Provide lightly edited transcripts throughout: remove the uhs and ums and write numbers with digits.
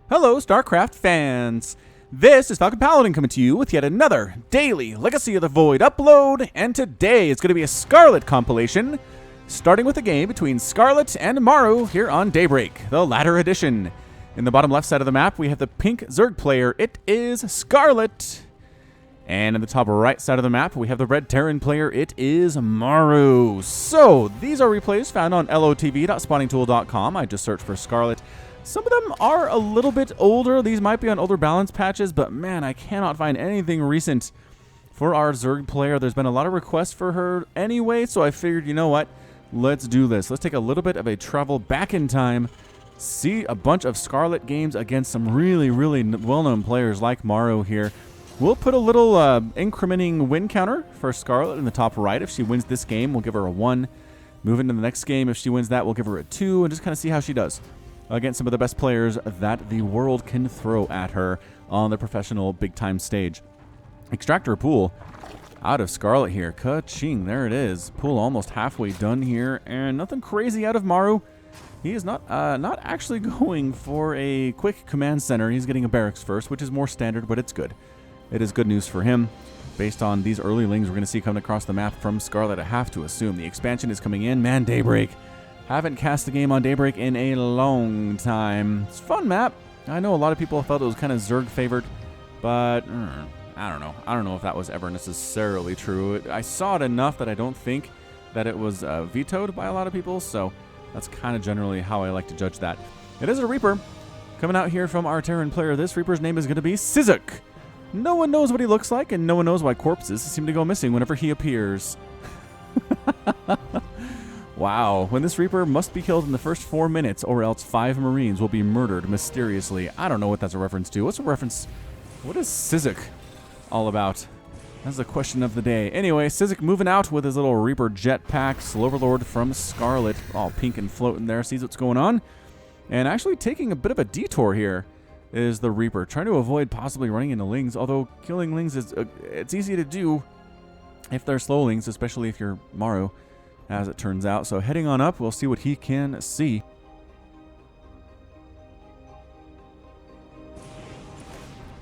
Hello, StarCraft fans! This is Falcon Paladin coming to you with yet another daily Legacy of the Void upload, and today it's going to be a Scarlett compilation, starting with a game between Scarlett and Maru here on Daybreak, the latter edition. In the bottom left side of the map, we have the pink Zerg player. It is Scarlett. And in the top right side of the map, we have the red Terran player. It is Maru. So, these are replays found on lotv.spawningtool.com. I just searched for Scarlett. Some of them are a little bit older. These might be on older balance patches, but man, I cannot find anything recent for our Zerg player. There's been a lot of requests for her anyway, so I figured, you know what? Let's do this. Let's take a little bit of a travel back in time, see a bunch of Scarlett games against some really well-known players like Maru here. We'll put a little incrementing win counter for Scarlett in the top right. If she wins this game, we'll give her a 1. Move into the next game. If she wins that, we'll give her a 2, and just kind of see how she does against some of the best players that the world can throw at her on the professional big-time stage. Extractor pool out of Scarlett here. Ka-ching, there it is. Pool almost halfway done here, and nothing crazy out of Maru. He is not actually going for a quick command center. He's getting a barracks first, which is more standard, but it's good. It is good news for him. Based on these early lings we're going to see coming across the map from Scarlett, I have to assume the expansion is coming in. Man, Daybreak. Haven't cast the game on Daybreak in a long time. It's a fun map. I know a lot of people felt it was kind of Zerg favored, but I don't know. I don't know if that was ever necessarily true. I saw it enough that I don't think that it was vetoed by a lot of people, so that's kind of generally how I like to judge that. It is a Reaper coming out here from our Terran player. This Reaper's name is going to be Sizuk. No one knows what he looks like, and no one knows why corpses seem to go missing whenever he appears. Wow, when this Reaper must be killed in the first 4 minutes, or else 5 Marines will be murdered mysteriously. I don't know what that's a reference to. What's a reference? What is Sizuk all about? That's the question of the day. Anyway, Sizuk moving out with his little Reaper jetpack. Sloverlord from Scarlett, all pink and floating there, sees what's going on. And actually taking a bit of a detour here is the Reaper, trying to avoid possibly running into lings, although killing lings is it's easy to do if they're slow lings, especially if you're Maru, as it turns out. So heading on up, we'll see what he can see.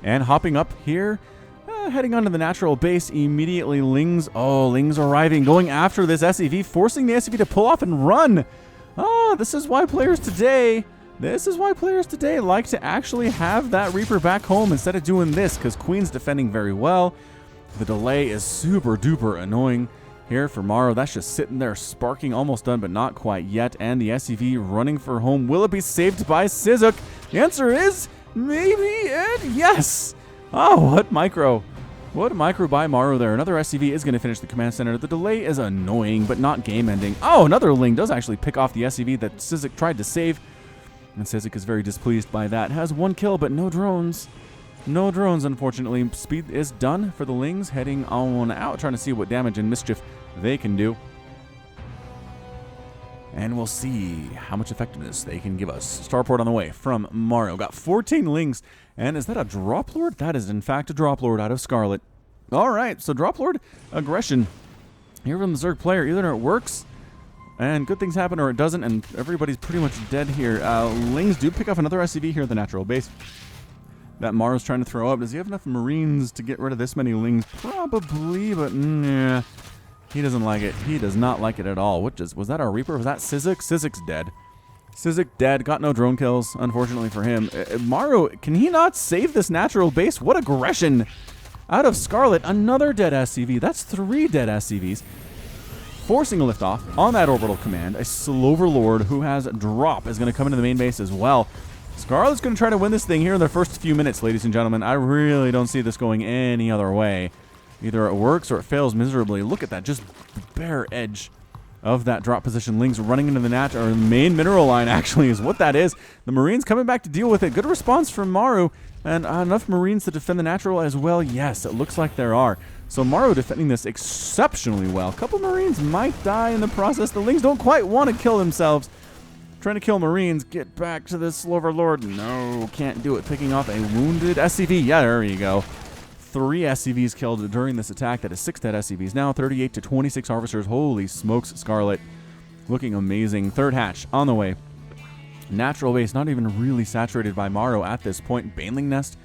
And hopping up here, heading onto the natural base, immediately lings. Oh, lings arriving, going after this SCV, forcing the SCV to pull off and run. Oh, this is why players today like to actually have that Reaper back home instead of doing this, because Queen's defending very well. The delay is super duper annoying here for Maru. That's just sitting there sparking, almost done, but not quite yet. And the SCV running for home. Will it be saved by Sizuk? The answer is maybe and yes. Oh, what micro. What micro by Maru there. Another SCV is going to finish the command center. The delay is annoying, but not game-ending. Oh, another Ling does actually pick off the SCV that Sizuk tried to save. And Sizuk is very displeased by that. Has 1 kill, but no drones. No drones, unfortunately. Speed is done for the Lings, heading on out, trying to see what damage and mischief they can do. And we'll see how much effectiveness they can give us. Starport on the way from Maru. Got 14 Lings. And is that a Drop Lord? That is, in fact, a Drop Lord out of Scarlett. All right, so Drop Lord aggression here from the Zerg player. Either it works and good things happen, or it doesn't, and everybody's pretty much dead here. Lings do pick up another SCV here at the natural base that Maru's trying to throw up. Does he have enough Marines to get rid of this many Lings? Probably, but yeah, he doesn't like it. He does not like it at all. Was that our Reaper? Was that Sizuk? Sizuk's dead. Sizuk dead. Got no drone kills, unfortunately for him. Maru, can he not save this natural base? What aggression out of Scarlett. Another dead SCV. That's 3 dead SCVs. Forcing a liftoff on that orbital command. A Sloverlord who has drop is going to come into the main base as well. Scarlett's going to try to win this thing here in the first few minutes, ladies and gentlemen. I really don't see this going any other way. Either it works or it fails miserably. Look at that, just bare edge of that drop position. Lings running into the or main mineral line, actually, is what that is. The Marines coming back to deal with it. Good response from Maru, and enough Marines to defend the natural as well. Yes, it looks like there are. So Maru defending this exceptionally well. A couple Marines might die in the process. The Lings don't quite want to kill themselves. Trying to kill Marines. Get back to this Sloverlord. No, can't do it. Picking off a wounded SCV. Yeah, there you go. 3 SCVs killed during this attack. That is 6 dead SCVs. Now 38 to 26 harvesters. Holy smokes, Scarlett. Looking amazing. Third hatch on the way. Natural base not even really saturated by Maru at this point. Baneling Nest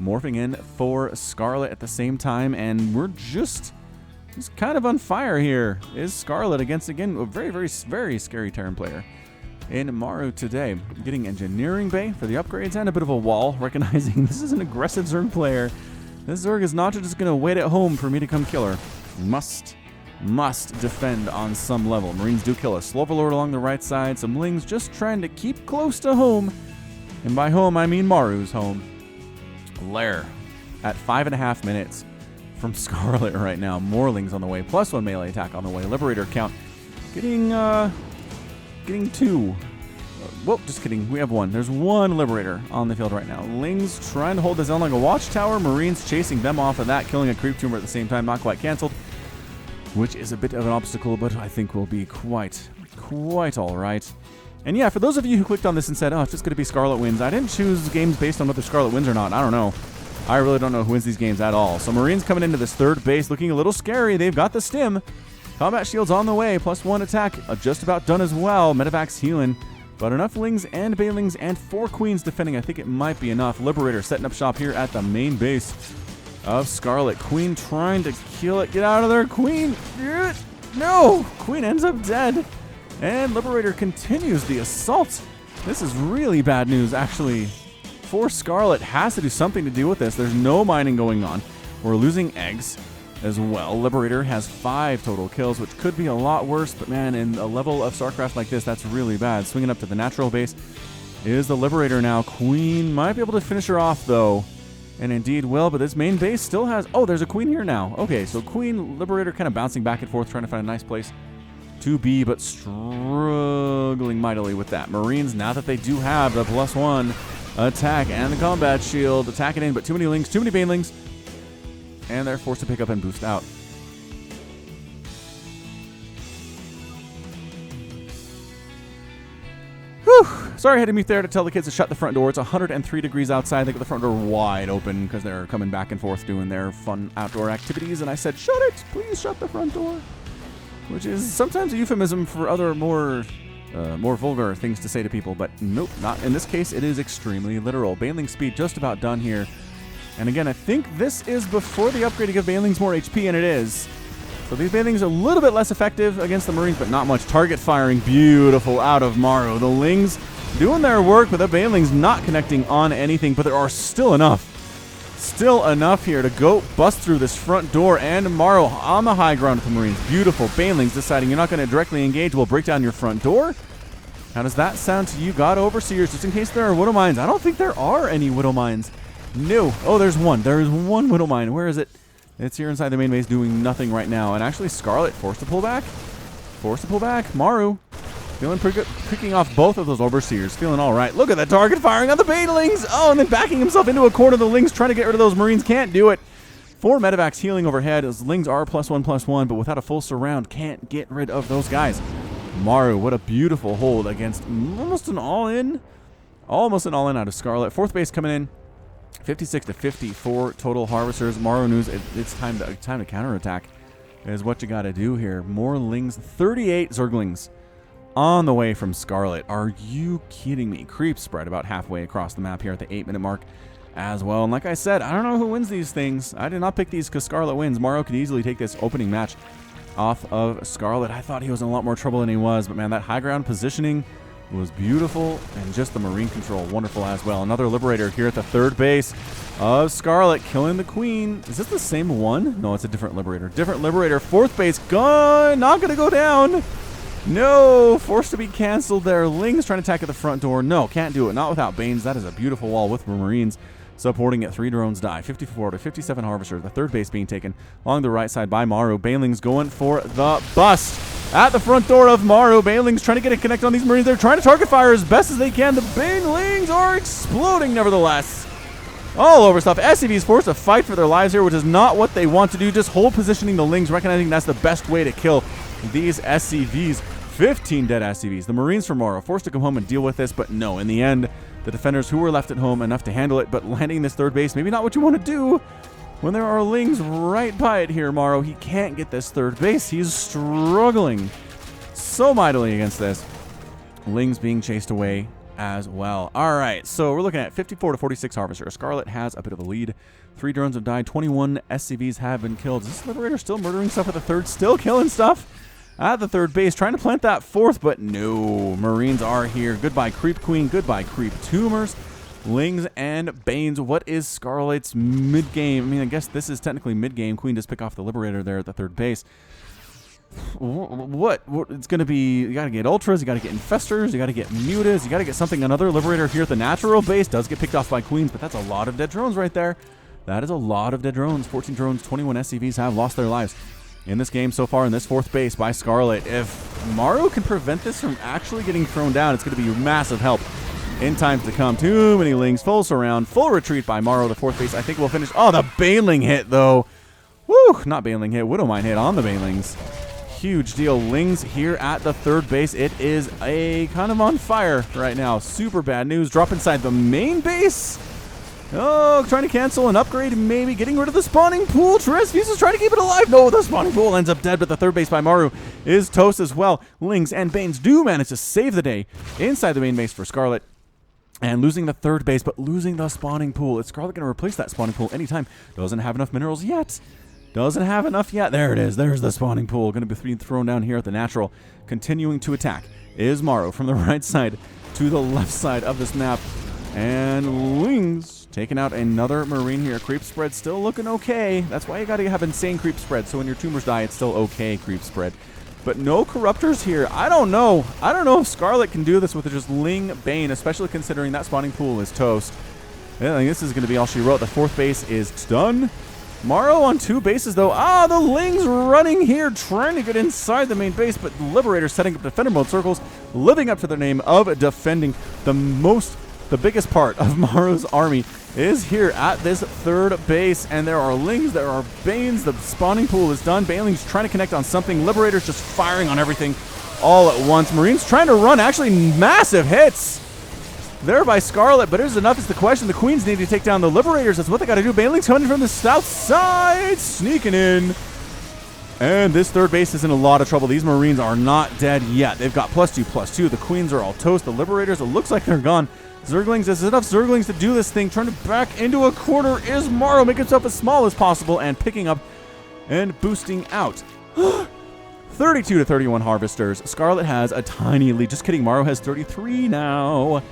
morphing in for Scarlett at the same time, and we're just kind of on fire here. Is Scarlett against, again, a very, very, very scary Terran player in Maru today. Getting Engineering Bay for the upgrades and a bit of a wall, recognizing this is an aggressive Zerg player. This Zerg is not just going to wait at home for me to come kill her. Must defend on some level. Marines do kill a Sloverlord along the right side. Some Lings just trying to keep close to home. And by home, I mean Maru's home. Lair at 5.5 minutes from Scarlett right now. More Lings on the way. +1 melee attack on the way. Liberator count getting 2. Whoop, just kidding. We have 1. There's 1 Liberator on the field right now. Lings trying to hold this down like a watchtower. Marines chasing them off of that. Killing a creep tumor at the same time. Not quite canceled, which is a bit of an obstacle, but I think will be quite all right. And yeah, for those of you who clicked on this and said, oh, it's just going to be Scarlett wins, I didn't choose games based on whether Scarlett wins or not. I don't know. I really don't know who wins these games at all. So Marines coming into this third base looking a little scary. They've got the stim. Combat shields on the way. +1 attack just about done as well. Medevac's healing. But enough Lings and Banelings and 4 Queens defending. I think it might be enough. Liberator setting up shop here at the main base of Scarlett. Queen trying to kill it. Get out of there, Queen. No! Queen ends up dead. And Liberator continues the assault. This is really bad news, actually. For Scarlett, has to do something to deal with this. There's no mining going on. We're losing eggs as well. Liberator has 5 total kills, which could be a lot worse. But man, in a level of StarCraft like this, that's really bad. Swinging up to the natural base is the Liberator now. Queen might be able to finish her off, though. And indeed will, but this main base still has... Oh, there's a Queen here now. Okay, so Queen, Liberator kind of bouncing back and forth, trying to find a nice place to be, but struggling mightily with that. Marines, now that they do have the +1 attack and the combat shield, attacking in, but too many Lings, too many Banelings, and they're forced to pick up and boost out. Whew. Sorry I had to mute there to tell the kids to shut the front door. It's 103 degrees outside. They got the front door wide open because they're coming back and forth doing their fun outdoor activities, and I said, shut it! Please shut the front door. Which is sometimes a euphemism for other more vulgar things to say to people, but nope, not in this case. It is extremely literal. Baneling speed just about done here. And again, I think this is before the upgrade to give Banelings more HP, and it is. So these Banelings are a little bit less effective against the Marines, but not much. Target firing, beautiful out of Maru. The Lings doing their work, but the Banelings not connecting on anything, but there are still enough here to go bust through this front door, and Maru on the high ground with the Marines. Beautiful. Banelings deciding you're not going to directly engage. We'll break down your front door. How does that sound to you? Got Overseers just in case there are Widow Mines. I don't think there are any Widow Mines. No. Oh, there's one. There is one Widow Mine. Where is it? It's here inside the main base doing nothing right now. And actually Scarlett forced to pull back. Maru feeling pretty good, picking off both of those Overseers. Feeling all right. Look at that target firing on the Banelings. Oh, and then backing himself into a corner. The Lings trying to get rid of those Marines. Can't do it. 4 Medevac's healing overhead. Those Lings are +1/+1, but without a full surround, can't get rid of those guys. Maru, what a beautiful hold against almost an all-in out of Scarlett. 4th base coming in. 56 to 54 total Harvesters. Maru knows it's time to counterattack is what you got to do here. More Lings. 38 Zerglings on the way from Scarlett. Are you kidding me? Creeps spread about halfway across the map here at the 8-minute mark as well. And like I said, I don't know who wins these things. I did not pick these because Scarlett wins. Maru could easily take this opening match off of Scarlett. I thought he was in a lot more trouble than he was, but man, that high ground positioning was beautiful, and just the Marine control wonderful as well. Another Liberator here at the 3rd base of Scarlett, killing the Queen. Is this the same one? No, it's a different Liberator. 4th base gun, not gonna go down. No, forced to be canceled there. Lings trying to attack at the front door. No, can't do it. Not without Banes. That is a beautiful wall with Marines supporting it. 3 drones die. 54 to 57 Harvesters. The 3rd base being taken along the right side by Maru. Banelings going for the bust at the front door of Maru. Banelings trying to get a connect on these Marines. They're trying to target fire as best as they can. The Banelings are exploding nevertheless. All over stuff. SCVs forced to fight for their lives here, which is not what they want to do. Just hold positioning the Lings, recognizing that's the best way to kill these SCVs. 15 dead SCVs. The Marines from Maru forced to come home and deal with this, but no, in the end, the defenders who were left at home enough to handle it, but landing this 3rd base, maybe not what you want to do when there are Lings right by it here. Maru, he can't get this 3rd base. He's struggling so mightily against this. Lings being chased away as well. All right, so we're looking at 54 to 46 Harvester. Scarlett has a bit of a lead. 3 drones have died. 21 SCVs have been killed. Is this Liberator still murdering stuff at the third? Still killing stuff at the third base. Trying to plant that fourth, but no. Marines are here. Goodbye, Creep Queen. Goodbye, Creep Tumors. Lings and Banes. What is Scarlett's mid-game? I mean, I guess this is technically mid-game. Queen does pick off the Liberator there at the third base. What it's going to be, you got to get Ultras, you got to get Infestors, you got to get Mutas, you got to get something. Another Liberator here at the natural base does get picked off by Queens, but that's a lot of dead drones right there. That is a lot of dead drones. 14 drones, 21 SCVs have lost their lives in this game so far in this fourth base by Scarlett. If Maru can prevent this from actually getting thrown down, it's going to be massive help in times to come. Too many Lings, full surround, full retreat by Maru. The fourth base, I think, will finish. Oh, the Baneling hit, though. Woo, not Baneling hit, Widowmine hit on the Banelings. Huge deal. Lings here at the third base. It is a kind of on fire right now. Super bad news. Drop inside the main base. Oh, trying to cancel an upgrade, maybe getting rid of the spawning pool. Fuse is trying to keep it alive. No, the spawning pool ends up dead, but the third base by Maru is toast as well. Lings and Banes do manage to save the day inside the main base for Scarlett. And losing the third base, but losing the spawning pool. Is Scarlett going to replace that spawning pool anytime? Doesn't have enough minerals yet. Doesn't have enough yet. There it is. There's the spawning pool. Going to be thrown down here at the natural. Continuing to attack is Maru from the right side to the left side of this map. And Lings taking out another Marine here. Creep spread still looking okay. That's why you got to have insane creep spread. So when your tumors die, it's still okay creep spread. But no Corruptors here. I don't know. I don't know if Scarlett can do this with just Ling Bane, especially considering that spawning pool is toast. I think this is going to be all she wrote. The fourth base is done. Maru on 2 bases, though. Ah, the Lings running here, trying to get inside the main base, but Liberator setting up defender mode circles, living up to their name of defending. The biggest part of Maru's army is here at this third base, and there are Lings, there are Banes, the spawning pool is done. Banelings trying to connect on something. Liberator's just firing on everything all at once. Marines trying to run, actually massive hits there by Scarlett, but is enough is the question. The Queens need to take down the Liberators. That's what they got to do. Banelings coming from the south side, sneaking in. And this third base is in a lot of trouble. These Marines are not dead yet. They've got +2/+2. The Queens are all toast. The Liberators, it looks like they're gone. Zerglings, there's enough Zerglings to do this thing. Turn it back into a corner is Maru. Make himself as small as possible and picking up and boosting out. 32 to 31 Harvesters. Scarlett has a tiny lead. Just kidding. Maru has 33 now.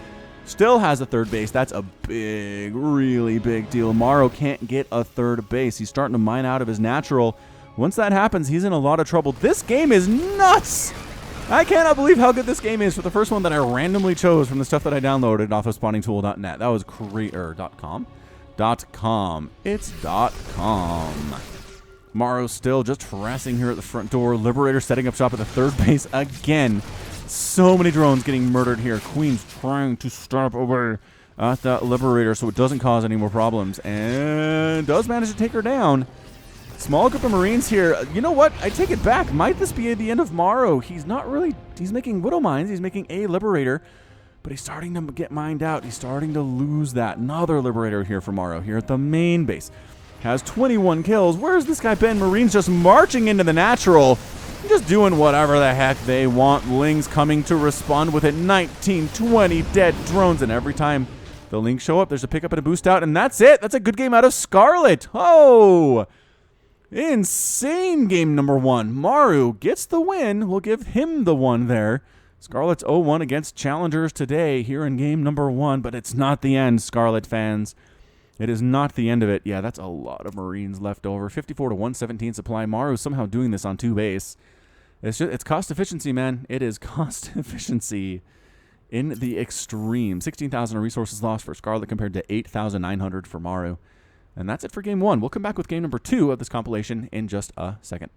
Still has a third base. That's a big, really big deal. Maru can't get a third base. He's starting to mine out of his natural. Once that happens, he's in a lot of trouble. This game is nuts. I cannot believe how good this game is for the first one that I randomly chose from the stuff that I downloaded off of spawningtool.net. That was .com. It's .com. Maru still just harassing here at the front door. Liberator setting up shop at the third base again. So many drones getting murdered here. Queen's trying to stop away at that Liberator so it doesn't cause any more problems. And does manage to take her down. Small group of Marines here. You know what? I take it back. Might this be the end of Maru? He's not really... He's making Widow Mines. He's making a Liberator. But he's starting to get mined out. He's starting to lose that. Another Liberator here for Maru here at the main base. Has 21 kills. Where's this guy been? Marines just marching into the natural. Just doing whatever the heck they want. Lings coming to respond with it. 19, 20 dead drones. And every time the Lings show up, there's a pickup and a boost out. And that's it. That's a good game out of Scarlett. Oh! Insane game number 1. Maru gets the win. We'll give him the one there. Scarlett's 0-1 against challengers today here in game number 1. But it's not the end, Scarlett fans. It is not the end of it. Yeah, that's a lot of Marines left over. 54 to 117 supply. Maru somehow doing this on 2 base. It's cost efficiency, man. It is cost efficiency in the extreme. 16,000 resources lost for Scarlett compared to 8,900 for Maru. And that's it for game 1. We'll come back with game number 2 of this compilation in just a second.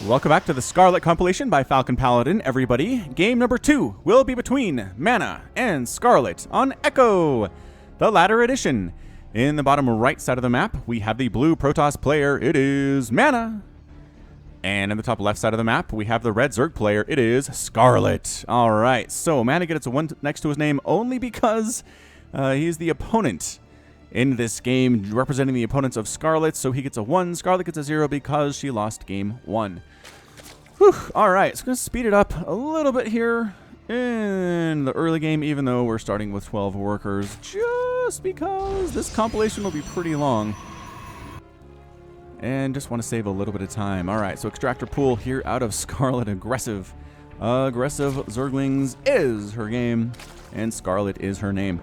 Welcome back to the Scarlett compilation by Falcon Paladin, everybody. Game number 2 will be between Mana and Scarlett on Echo, the ladder edition. In the bottom right side of the map, we have the blue Protoss player. It is Mana. And in the top left side of the map, we have the red Zerg player. It is Scarlett. All right, so Mana gets a 1 next to his name only because he's the opponent in this game, representing the opponents of Scarlett. So he gets a 1. Scarlett gets a 0 because she lost game 1. Whew. All right, so I'm going to speed it up a little bit here in the early game, even though we're starting with 12 workers, just because this compilation will be pretty long. And just want to save a little bit of time. All right, so extractor pool here out of Scarlett. Aggressive Zerglings is her game, and Scarlett is her name.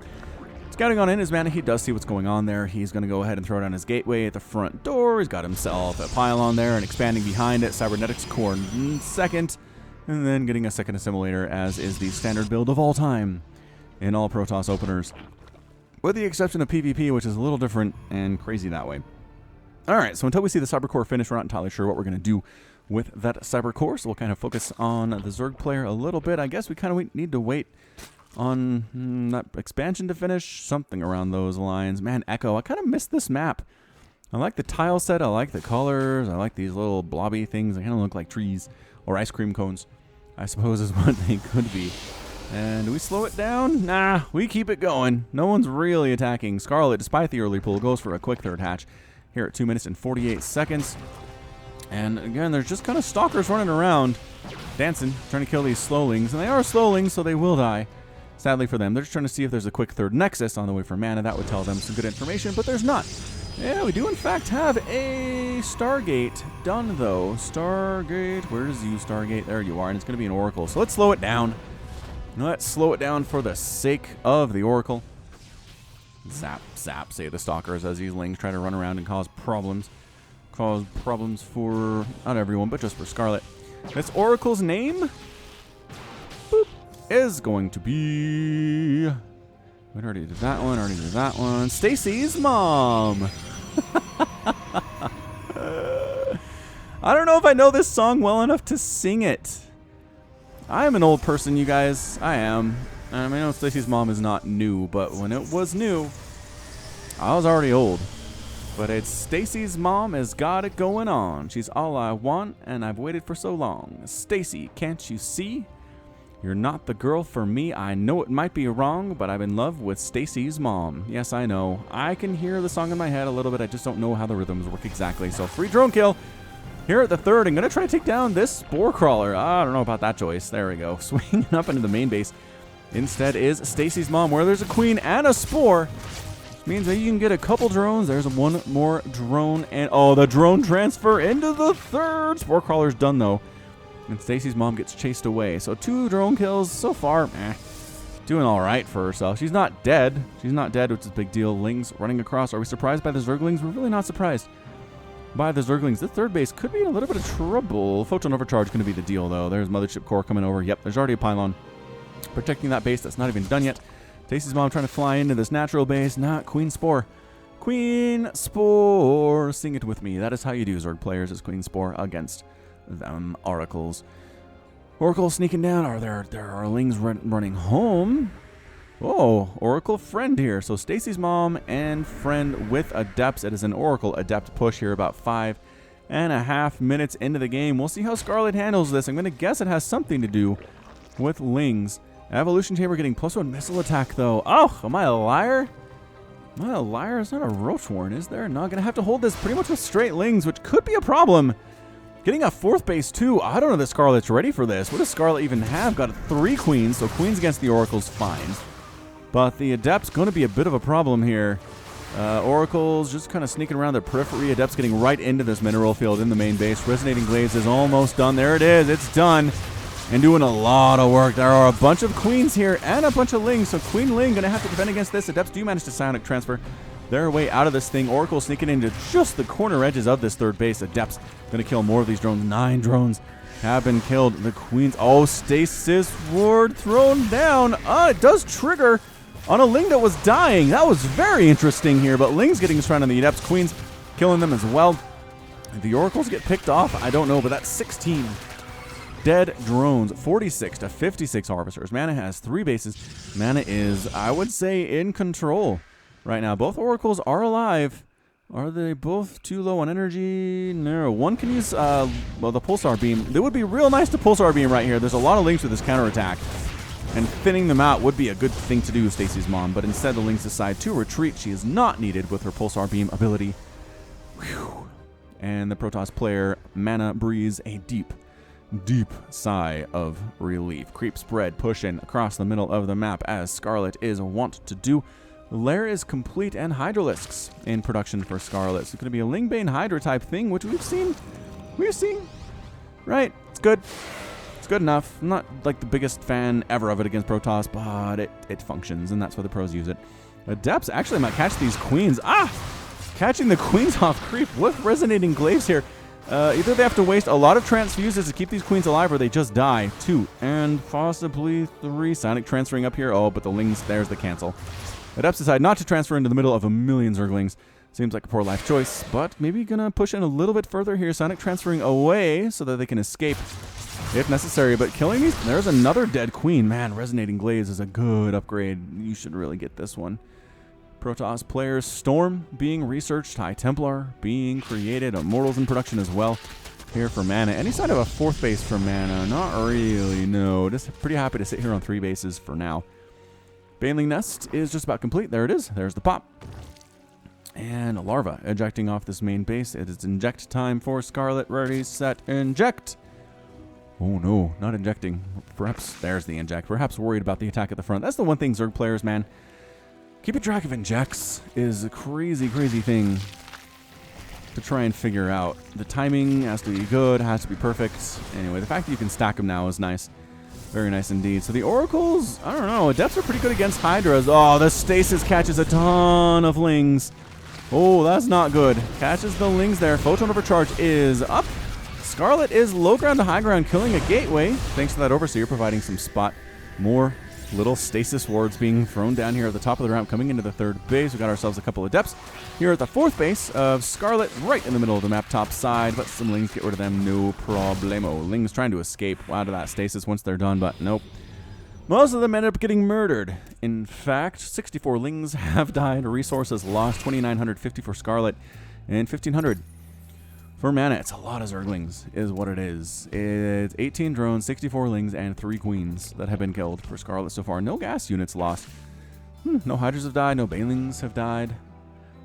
Scouting on in his mana, he does see what's going on there. He's going to go ahead and throw down his gateway at the front door. He's got himself a pylon there and expanding behind it. Cybernetics core second, and then getting a second assimilator, as is the standard build of all time in all Protoss openers, with the exception of PvP, which is a little different and crazy that way. All right, so until we see the Cyber Core finish, we're not entirely sure what we're going to do with that Cyber Core, so we'll kind of focus on the Zerg player a little bit. I guess we kind of need to wait on that expansion to finish, something around those lines. Man, Echo, I kind of missed this map. I like the tile set, I like the colors, I like these little blobby things. They kind of look like trees or ice cream cones, I suppose is what they could be. And do we slow it down? Nah, we keep it going. No one's really attacking. Scarlett, despite the early pull, goes for a quick third hatch here at 2 minutes and 48 seconds. And again, there's just kind of stalkers running around, dancing, trying to kill these slowlings. And they are slowlings, so they will die. Sadly for them, they're just trying to see if there's a quick third nexus on the way for mana. That would tell them some good information, but there's not. Yeah, we do in fact have a Stargate done, though. Stargate, where's you, Stargate? There you are, and it's going to be an Oracle. So let's slow it down. Let's slow it down for the sake of the Oracle. Zap, zap, say the stalkers as these lings try to run around and cause problems. Cause problems for, not everyone, but just for Scarlett. This Oracle's name, boop, is going to be... We already did that one, already did that one. Stacy's mom. I don't know if I know this song well enough to sing it. I am an old person, you guys. I am. I know Stacy's mom is not new, but when it was new, I was already old. But it's Stacy's mom has got it going on. She's all I want, and I've waited for so long. Stacy, can't you see? You're not the girl for me. I know it might be wrong, but I'm in love with Stacy's mom. Yes, I know. I can hear the song in my head a little bit. I just don't know how the rhythms work exactly. So free drone kill here at the third. I'm going to try to take down this Spore Crawler. I don't know about that choice. There we go. Swinging up into the main base. Instead is Stacy's mom, where there's a queen and a Spore. Which means that you can get a couple drones. There's one more drone. And oh, the drone transfer into the third. Spore Crawler's done, though. And Stacy's mom gets chased away. So 2 drone kills so far. Doing all right for herself. She's not dead. She's not dead, which is a big deal. Lings running across. Are we surprised by the Zerglings? We're really not surprised by the Zerglings. The third base could be in a little bit of trouble. Photon overcharge going to be the deal, though. There's Mothership Core coming over. Yep, there's already a pylon protecting that base. That's not even done yet. Stacy's mom trying to fly into this natural base. Not Queen Spore. Queen Spore. Sing it with me. That is how you do, Zerg players, is Queen Spore against them Oracles. Oracle sneaking down. There are Lings running home. Oh, Oracle friend here. So Stacy's mom and friend with Adepts. It is an Oracle Adept push here about 5.5 minutes into the game. We'll see how Scarlett handles this. I'm going to guess it has something to do with Lings. Evolution Chamber getting +1 missile attack, though. Oh, am I a liar? Am I a liar? It's not a Roach Warren, is there? No, I'm going to have to hold this pretty much with straight Lings, which could be a problem. Getting a 4th base, too. I don't know that Scarlett's ready for this. What does Scarlett even have? Got 3 queens, so queens against the Oracle's fine. But the Adept's going to be a bit of a problem here. Oracle's just kind of sneaking around the periphery. Adept's getting right into this mineral field in the main base. Resonating Glaives is almost done. There it is. It's done. And doing a lot of work. There are a bunch of queens here and a bunch of Lings. So Queen Ling going to have to defend against this. Adepts do manage to psionic transfer their way out of this thing. Oracle sneaking into just the corner edges of this third base. Adepts going to kill more of these drones. 9 drones have been killed. The queens. Oh, Stasis Ward thrown down. It does trigger on a Ling that was dying. That was very interesting here. But Ling's getting stranded on the Adepts. Queens killing them as well. The Oracles get picked off. I don't know, but that's 16 dead drones. 46 to 56 Harvesters. Mana has 3 bases. Mana is, I would say, in control right now. Both Oracles are alive. Are they both too low on energy? No. One can use, well, the Pulsar Beam. It would be real nice to Pulsar Beam right here. There's a lot of Lings with this counterattack. And thinning them out would be a good thing to do, Stacy's mom. But instead, the Lings decide to retreat. She is not needed with her Pulsar Beam ability. Whew. And the Protoss player mana breathes a deep deep sigh of relief. Creep spread pushing across the middle of the map as Scarlett is wont to do. The lair is complete and Hydralisks in production for Scarlett. So it's going to be a Lingbane Hydra type thing, which we've seen. Right? It's good. It's good enough. I'm not like the biggest fan ever of it against Protoss, but it functions, and that's why the pros use it. Adepts actually might catch these queens. Catching the queens off creep with resonating glaives here. Either they have to waste a lot of transfuses to keep these queens alive, or they just die. 2 and possibly 3. Sonic transferring up here. Oh, but the Lings, there's the cancel. Adepts decide not to transfer into the middle of a million Zerglings. Seems like a poor life choice, but maybe gonna push in a little bit further here. Sonic transferring away so that they can escape if necessary, but killing these. There's another dead queen. Man, resonating glaives is a good upgrade. You should really get this one. Protoss players, Storm being researched, High Templar being created, Immortals in production as well. Here for mana. Any sign of a 4th base for mana? Not really, no. Just pretty happy to sit here on 3 bases for now. Baneling Nest is just about complete. There it is. There's the pop. And a larva ejecting off this main base. It is inject time for Scarlett. Ready, set, inject. Oh no, not injecting. Perhaps there's the inject. Perhaps worried about the attack at the front. That's the one thing Zerg players, man. Keeping track of injects is a crazy, crazy thing to try and figure out. The timing has to be good, has to be perfect. Anyway, the fact that you can stack them now is nice. Very nice indeed. So the Oracles, I don't know. Adepts are pretty good against Hydras. Oh, the Stasis catches a ton of Lings. Oh, that's not good. Catches the Lings there. Photon Overcharge is up. Scarlett is low ground to high ground, killing a gateway. Thanks to that Overseer providing some spot. More little stasis wards being thrown down here at the top of the ramp, coming into the 3rd base. We got ourselves a couple of depths here at the 4th base of Scarlett, right in the middle of the map, top side. But some Lings, get rid of them, no problemo. Lings trying to escape out of that stasis once they're done, but nope. Most of them end up getting murdered. In fact, 64 Lings have died, resources lost, 2,950 for Scarlett, and 1,500 for mana. It's a lot of Zerglings, is what it is. It's 18 drones, 64 Lings, and 3 queens that have been killed for Scarlett so far. No gas units lost. No Hydras have died, no Banelings have died.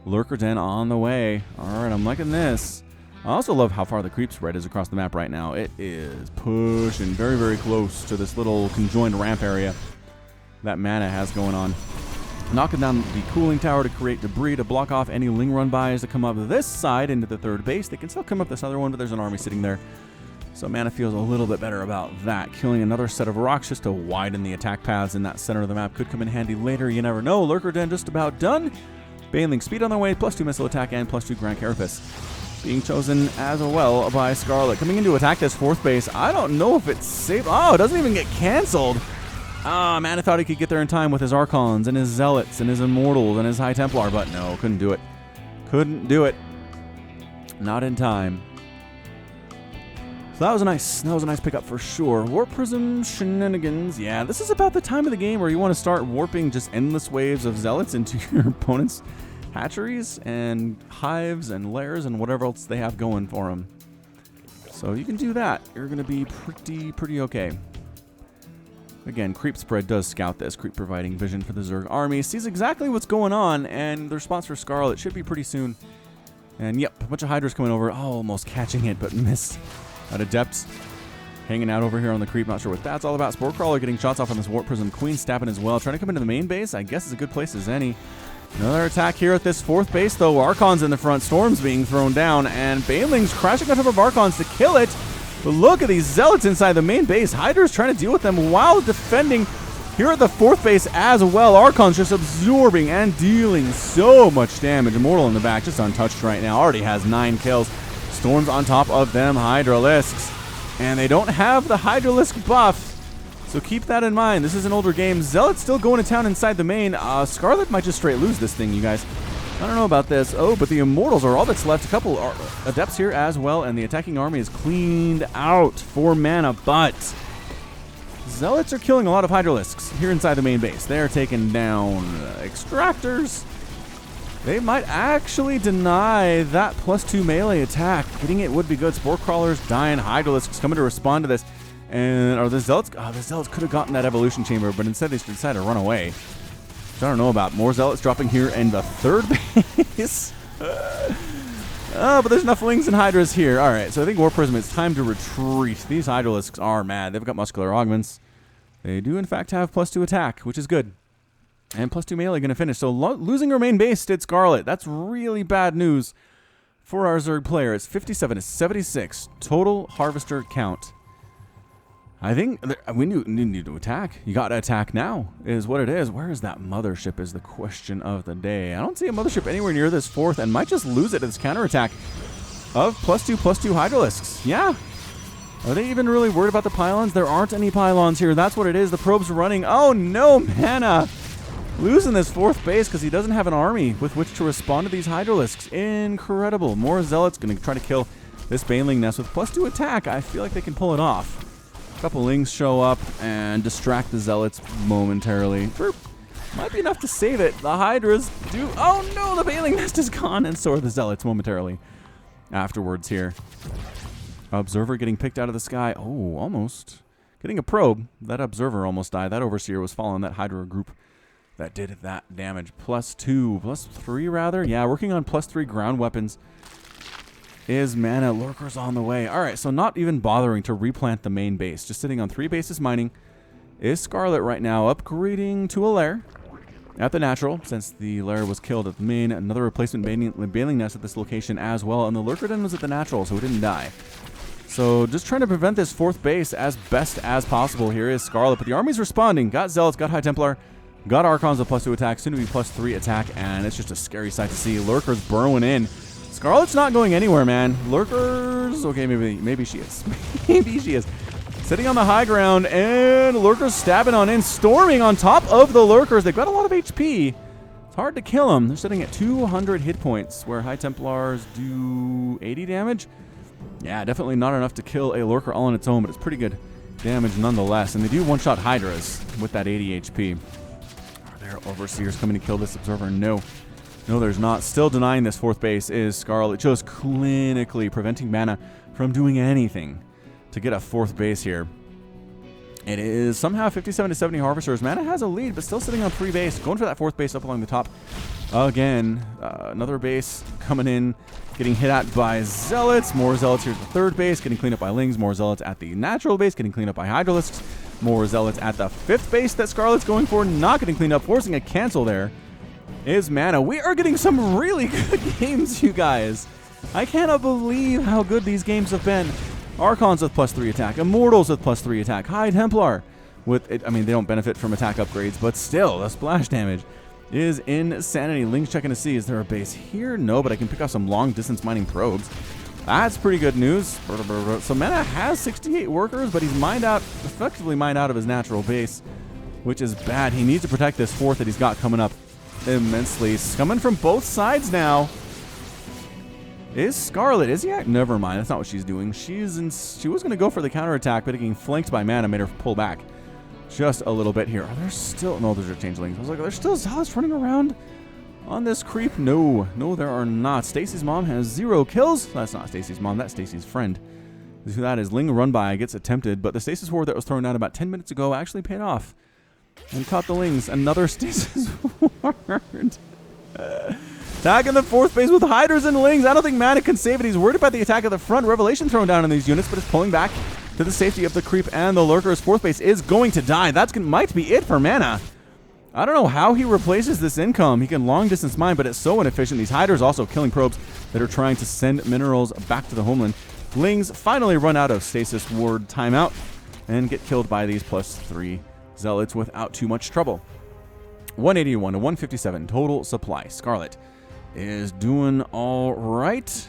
Lurker Den on the way. Alright, I'm liking this. I also love how far the creep spread is across the map right now. It is pushing very, very close to this little conjoined ramp area that mana has going on. Knocking down the cooling tower to create debris to block off any Ling run bys that come up this side into the 3rd base. They can still come up this other one, but there's an army sitting there. So mana feels a little bit better about that. Killing another set of rocks just to widen the attack paths in that center of the map could come in handy later. You never know. Lurker Den just about done. Baneling speed on their way, +2 missile attack and +2 Grand Carapace being chosen as well by Scarlett. Coming in to attack this 4th base. I don't know if it's safe. Oh, it doesn't even get canceled. Ah, man, I thought he could get there in time with his Archons and his Zealots and his Immortals and his High Templar, but no, couldn't do it. Couldn't do it. Not in time. So that was a nice pickup for sure. Warp Prism shenanigans. Yeah, this is about the time of the game where you want to start warping just endless waves of Zealots into your opponent's hatcheries and hives and lairs and whatever else they have going for them. So you can do that. You're going to be pretty okay. Again, Creep Spread does scout this. Creep providing vision for the Zerg army. Sees exactly what's going on, and the response for Scarlett should be pretty soon. And yep, a bunch of Hydras coming over. Oh, almost catching it, but missed. Out of depths. Hanging out over here on the creep. Not sure what that's all about. Spore Crawler getting shots off on this Warp Prism. Queen stabbing as well. Trying to come into the main base. I guess it's a good place as any. Another attack here at this 4th base, though. Archons in the front. Storms being thrown down. And Banelings crashing on top of Archons to kill it. But look at these Zealots inside the main base. Hydra's trying to deal with them while defending here at the 4th base as well. Archons just absorbing and dealing so much damage. Immortal in the back, just untouched right now. Already has 9 kills. Storms on top of them Hydralisks. And they don't have the Hydralisk buff. So keep that in mind. This is an older game. Zealot's still going to town inside the main. Scarlett might just straight lose this thing, you guys. I don't know about this. Oh, but the Immortals are all that's left. A couple Adepts here as well, and the attacking army is cleaned out for mana, but Zealots are killing a lot of Hydralisks here inside the main base. They're taking down Extractors. They might actually deny that +2 melee attack. Getting it would be good. Spore Crawlers dying. Hydralisks coming to respond to this. And are the Zealots? Oh, the Zealots could have gotten that Evolution Chamber, but instead they decided to run away. Which I don't know about. More Zealots dropping here in the 3rd base. But there's enough Lings and Hydras here. All right, so I think War Prism, it's time to retreat. These Hydralisks are mad. They've got muscular augments. They do, in fact, have +2 attack, which is good. And +2 melee going to finish. So losing her main base did Scarlett. That's really bad news for our Zerg player. It's 57 to 76 total harvester count. I think we need to attack. You got to attack now is what it is. Where is that mothership is the question of the day. I don't see a mothership anywhere near this fourth and might just lose it to this counterattack of +2 Hydralisks. Yeah. Are they even really worried about the pylons? There aren't any pylons here. That's what it is. The probe's running. Oh, no, Mana. Losing this fourth base because he doesn't have an army with which to respond to these Hydralisks. Incredible. More Zealots going to try to kill this Baneling Nest with +2 attack. I feel like they can pull it off. A couple Lings show up and distract the Zealots momentarily. Might be enough to save it. The Hydras do... Oh, no, the Baneling Nest is gone, and so are the Zealots momentarily afterwards here. Observer getting picked out of the sky. Oh, almost. Getting a probe. That Observer almost died. That Overseer was following that Hydra group that did that damage. +2. +3, rather. Yeah, working on +3 ground weapons is Mana. Lurkers on the way. All right, so not even bothering to replant the main base. Just sitting on 3 bases mining is Scarlett right now, upgrading to a lair at the natural, since the lair was killed at the main. Another replacement Baneling Nest at this location as well, and the Lurker Den was at the natural, so it didn't die. So just trying to prevent this fourth base as best as possible. Here is Scarlett, but the army's responding. Got Zealots, got High Templar, got Archons with +2 attack, soon to be +3 attack, and it's just a scary sight to see. Lurkers burrowing in. Scarlett's not going anywhere, man. Lurkers, okay, maybe she is. Maybe she is. Sitting on the high ground, and Lurkers stabbing on in, storming on top of the Lurkers. They've got a lot of HP. It's hard to kill them. They're sitting at 200 hit points, where High Templars do 80 damage. Yeah, definitely not enough to kill a Lurker all on its own, but it's pretty good damage nonetheless. And they do one-shot Hydras with that 80 HP. Are there Overseers coming to kill this Observer? No. No, there's not. Still denying this fourth base is Scarlett, just clinically preventing Mana from doing anything to get a fourth base here. It is somehow 57 to 70 Harvesters. Mana has a lead, but still sitting on 3 base. Going for that fourth base up along the top. Again, another base coming in, getting hit at by Zealots. More Zealots here at the third base, getting cleaned up by Lings. More Zealots at the natural base, getting cleaned up by Hydralisks. More Zealots at the fifth base that Scarlett's going for, not getting cleaned up, forcing a cancel there. Is Mana. We are getting some really good games, you guys. I cannot believe how good these games have been. Archons with +3 attack, Immortals with +3 attack, High Templar with it. I mean, they don't benefit from attack upgrades, but still, the splash damage is insanity. Lings checking to see, is there a base here? No, but I can pick off some long distance mining probes. That's pretty good news. So Mana has 68 workers, but he's effectively mined out of his natural base, which is bad. He needs to protect this fourth that he's got coming up immensely. It's coming from both sides now. Is Scarlett, is he at? Never mind, that's not what she's doing. She was going to go for the counterattack, but getting flanked by Mana made her pull back just a little bit here. Are there still, no, those are changelings. I was like, are there still Zealots running around on this creep? No, there are not. Stacy's mom has 0 kills. That's not Stacy's mom, that's Stacy's friend. That is Ling run by, gets attempted, but the Stasis Ward that was thrown out about 10 minutes ago actually paid off and caught the Lings. Another Stasis Ward. Attacking the fourth base with Hydras and Lings. I don't think Mana can save it. He's worried about the attack of the front. Revelation thrown down on these units, but it's pulling back to the safety of the creep and the Lurkers. Fourth base is going to die. That might be it for Mana. I don't know how he replaces this income. He can long distance mine, but it's so inefficient. These Hydras also killing probes that are trying to send minerals back to the homeland. Lings finally run out of Stasis Ward timeout and get killed by these +3 Zealots without too much trouble. 181 to 157 total supply. Scarlett is doing all right.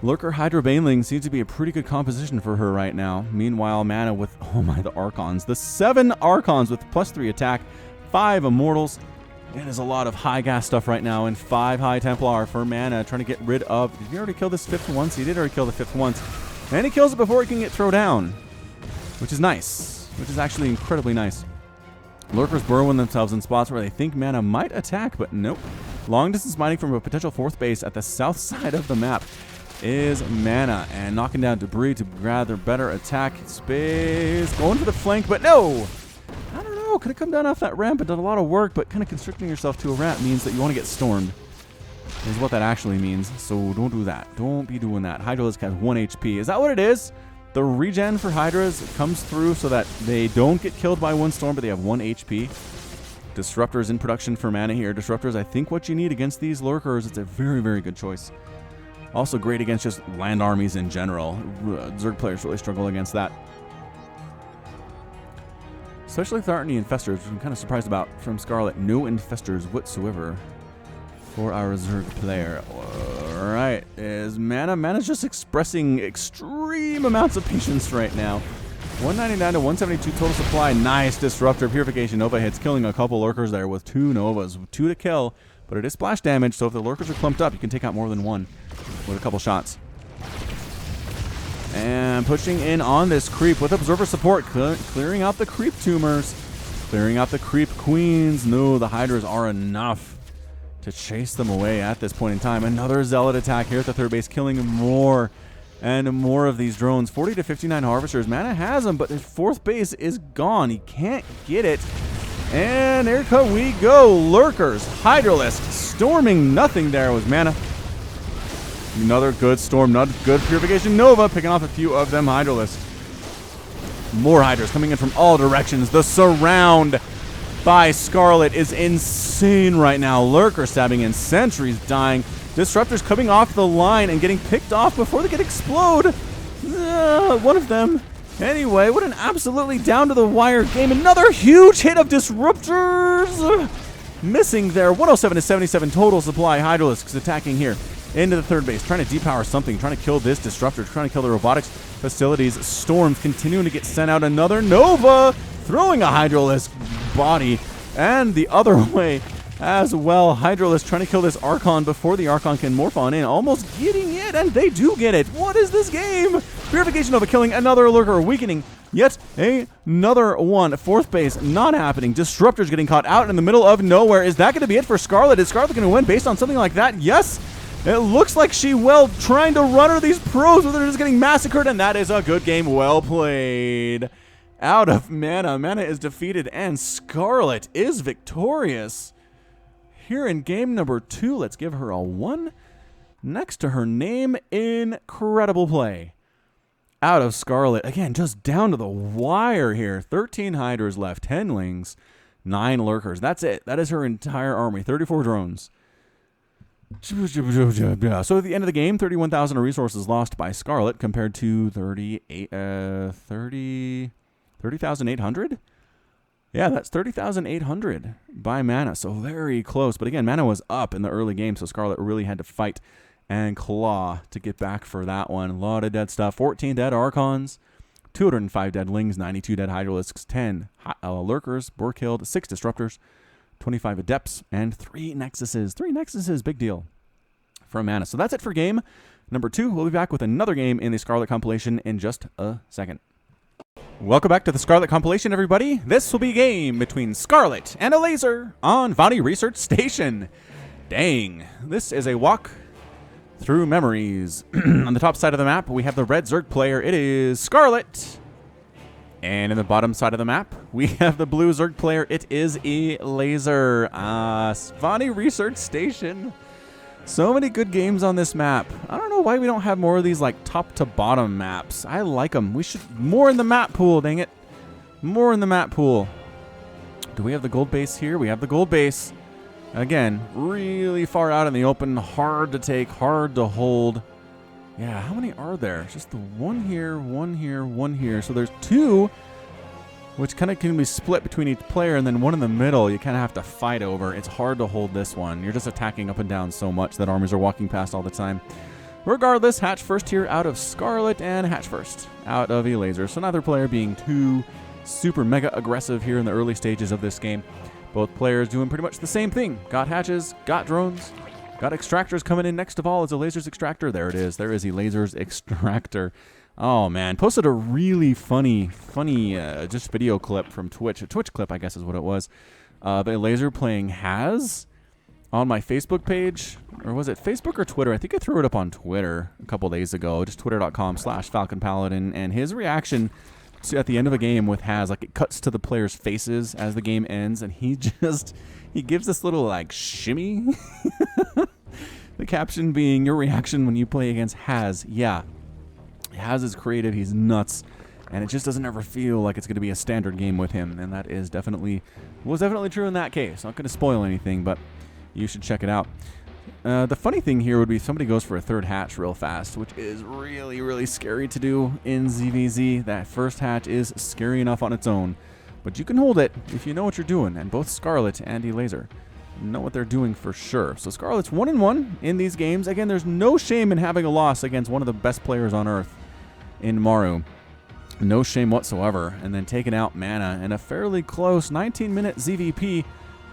Lurker Hydra Baneling seems to be a pretty good composition for her right now. Meanwhile, Mana with, oh my, the Archons. The 7 Archons with +3 attack, 5 Immortals. It is a lot of high gas stuff right now, and 5 High Templar for Mana, trying to get rid of... Did he already kill this 5th once? He did already kill the 5th once. And he kills it before it can get thrown down, which is nice. Which is actually incredibly nice. Lurkers burrowing themselves in spots where they think Mana might attack, but nope. Long distance mining from a potential fourth base at the south side of the map is Mana, and knocking down debris to gather better attack space. Going for the flank, but no! I don't know, could have come down off that ramp and done a lot of work, but kind of constricting yourself to a ramp means that you want to get stormed. is what that actually means. So don't do that. Don't be doing that. Hydralisk has 1 HP. Is that what it is? The regen for Hydras comes through so that they don't get killed by one storm, but they have 1 HP. Disruptors in production for mana here. Disruptors, I think what you need against these lurkers. It's a very, very good choice. Also great against just land armies in general. Zerg players really struggle against that. Especially if there aren't any infestors, which I'm kind of surprised about from Scarlett. No infestors whatsoever for our Zerg player. Alright, is mana? Mana's just expressing extreme amounts of patience right now. 199 to 172 total supply. Nice Disruptor. Purification Nova hits, killing a couple lurkers there with 2 Novas. 2 to kill, but it is splash damage, so if the lurkers are clumped up, you can take out more than one with a couple shots. And pushing in on this creep with Observer support, clearing out the creep tumors, clearing out the creep queens. No, the Hydras are enough to chase them away at this point in time. Another Zealot attack here at the third base, killing more and more of these drones. 40 to 59 Harvesters. Mana has them, but his fourth base is gone. He can't get it. And there we go. Lurkers, Hydralisk, storming nothing there was mana. Another good storm, not good Purification Nova, picking off a few of them Hydralisk. More Hydras coming in from all directions. The surround by Scarlett is insane right now. Lurker stabbing in, sentries dying, Disruptors coming off the line and getting picked off before they get explode. One of them. Anyway, what an absolutely down-to-the-wire game. Another huge hit of Disruptors. Missing there. 107 to 77 total supply. Hydralisks attacking here into the third base, trying to depower something, trying to kill this Disruptor, trying to kill the robotics facilities. Storms continuing to get sent out. Another Nova, throwing a Hydralisk body, and the other way as well. Hydralisk trying to kill this Archon before the Archon can morph on in, almost getting it, and they do get it. What is this game? Purification Nova killing another Lurker, weakening yet another one. Fourth base, not happening. Disruptors getting caught out in the middle of nowhere. Is that going to be it for Scarlett? Is Scarlett going to win based on something like that? Yes. It looks like she will, trying to run her these pros, but they're just getting massacred, and that is a good game. Well played. Out of mana. Mana is defeated, and Scarlett is victorious. Here in game number 2, let's give her a 1 next to her name. Incredible play out of Scarlett. Again, just down to the wire here. 13 Hydras left, 10 Lings, 9 Lurkers. That's it. That is her entire army. 34 drones. So at the end of the game, 31,000 resources lost by Scarlett compared to 30,800? Yeah, that's 30,800 by mana, so very close. But again, mana was up in the early game, so Scarlett really had to fight and claw to get back for that one. A lot of dead stuff. 14 dead Archons, 205 dead Lings, 92 dead Hydralisks, 10 Lurkers were killed, 6 Disruptors, 25 Adepts, and 3 Nexuses. 3 Nexuses, big deal for mana. So that's it for game number 2. We'll be back with another game in the Scarlett compilation in just a second. Welcome back to the Scarlett compilation, everybody. This will be a game between Scarlett and Elazer on Vani Research Station. Dang, this is a walk through memories. On the top side of the map, we have the red Zerg player. It is Scarlett. And in the bottom side of the map, we have the blue Zerg player. It is Elazer. Vani Research Station. So many good games on this map. I don't know why we don't have more of these like top to bottom maps. I like them. We should more in the map pool, dang it. More in the map pool. Do we have the gold base here? We have the gold base. Again, really far out in the open. Hard to take, hard to hold. Yeah, how many are there? Just the one here, one here, one here. So there's 2, which kind of can be split between each player, and then one in the middle you kind of have to fight over. It's hard to hold this one. You're just attacking up and down so much that armies are walking past all the time. Regardless, hatch first here out of Scarlett, and hatch first out of Elazer. So neither player being too super mega aggressive here in the early stages of this game. Both players doing pretty much the same thing. Got hatches, got drones, got extractors coming in next of all as Elazer's extractor. There it is. There is Elazer's extractor. Oh, man. Posted a really funny just video clip from Twitch. A Twitch clip, I guess is what it was. The Elazer playing Has on my Facebook page. Or was it Facebook or Twitter? I think I threw it up on Twitter a couple days ago. Just twitter.com/FalconPaladin. And his reaction to, at the end of a game with Has, like it cuts to the players' faces as the game ends. And he gives this little like shimmy. The caption being, your reaction when you play against Haz. Yeah. Haz is creative. He's nuts. And it just doesn't ever feel like it's going to be a standard game with him. And that is was definitely true in that case. Not going to spoil anything, but you should check it out. The funny thing here would be if somebody goes for a third hatch real fast, which is really, really scary to do in ZVZ. That first hatch is scary enough on its own. But you can hold it if you know what you're doing. And both Scarlett and Elazer know what they're doing for sure. So Scarlett's 1-1 in these games. Again, there's no shame in having a loss against one of the best players on Earth in Maru. No shame whatsoever. And then taking out Mana in a fairly close 19-minute ZVP.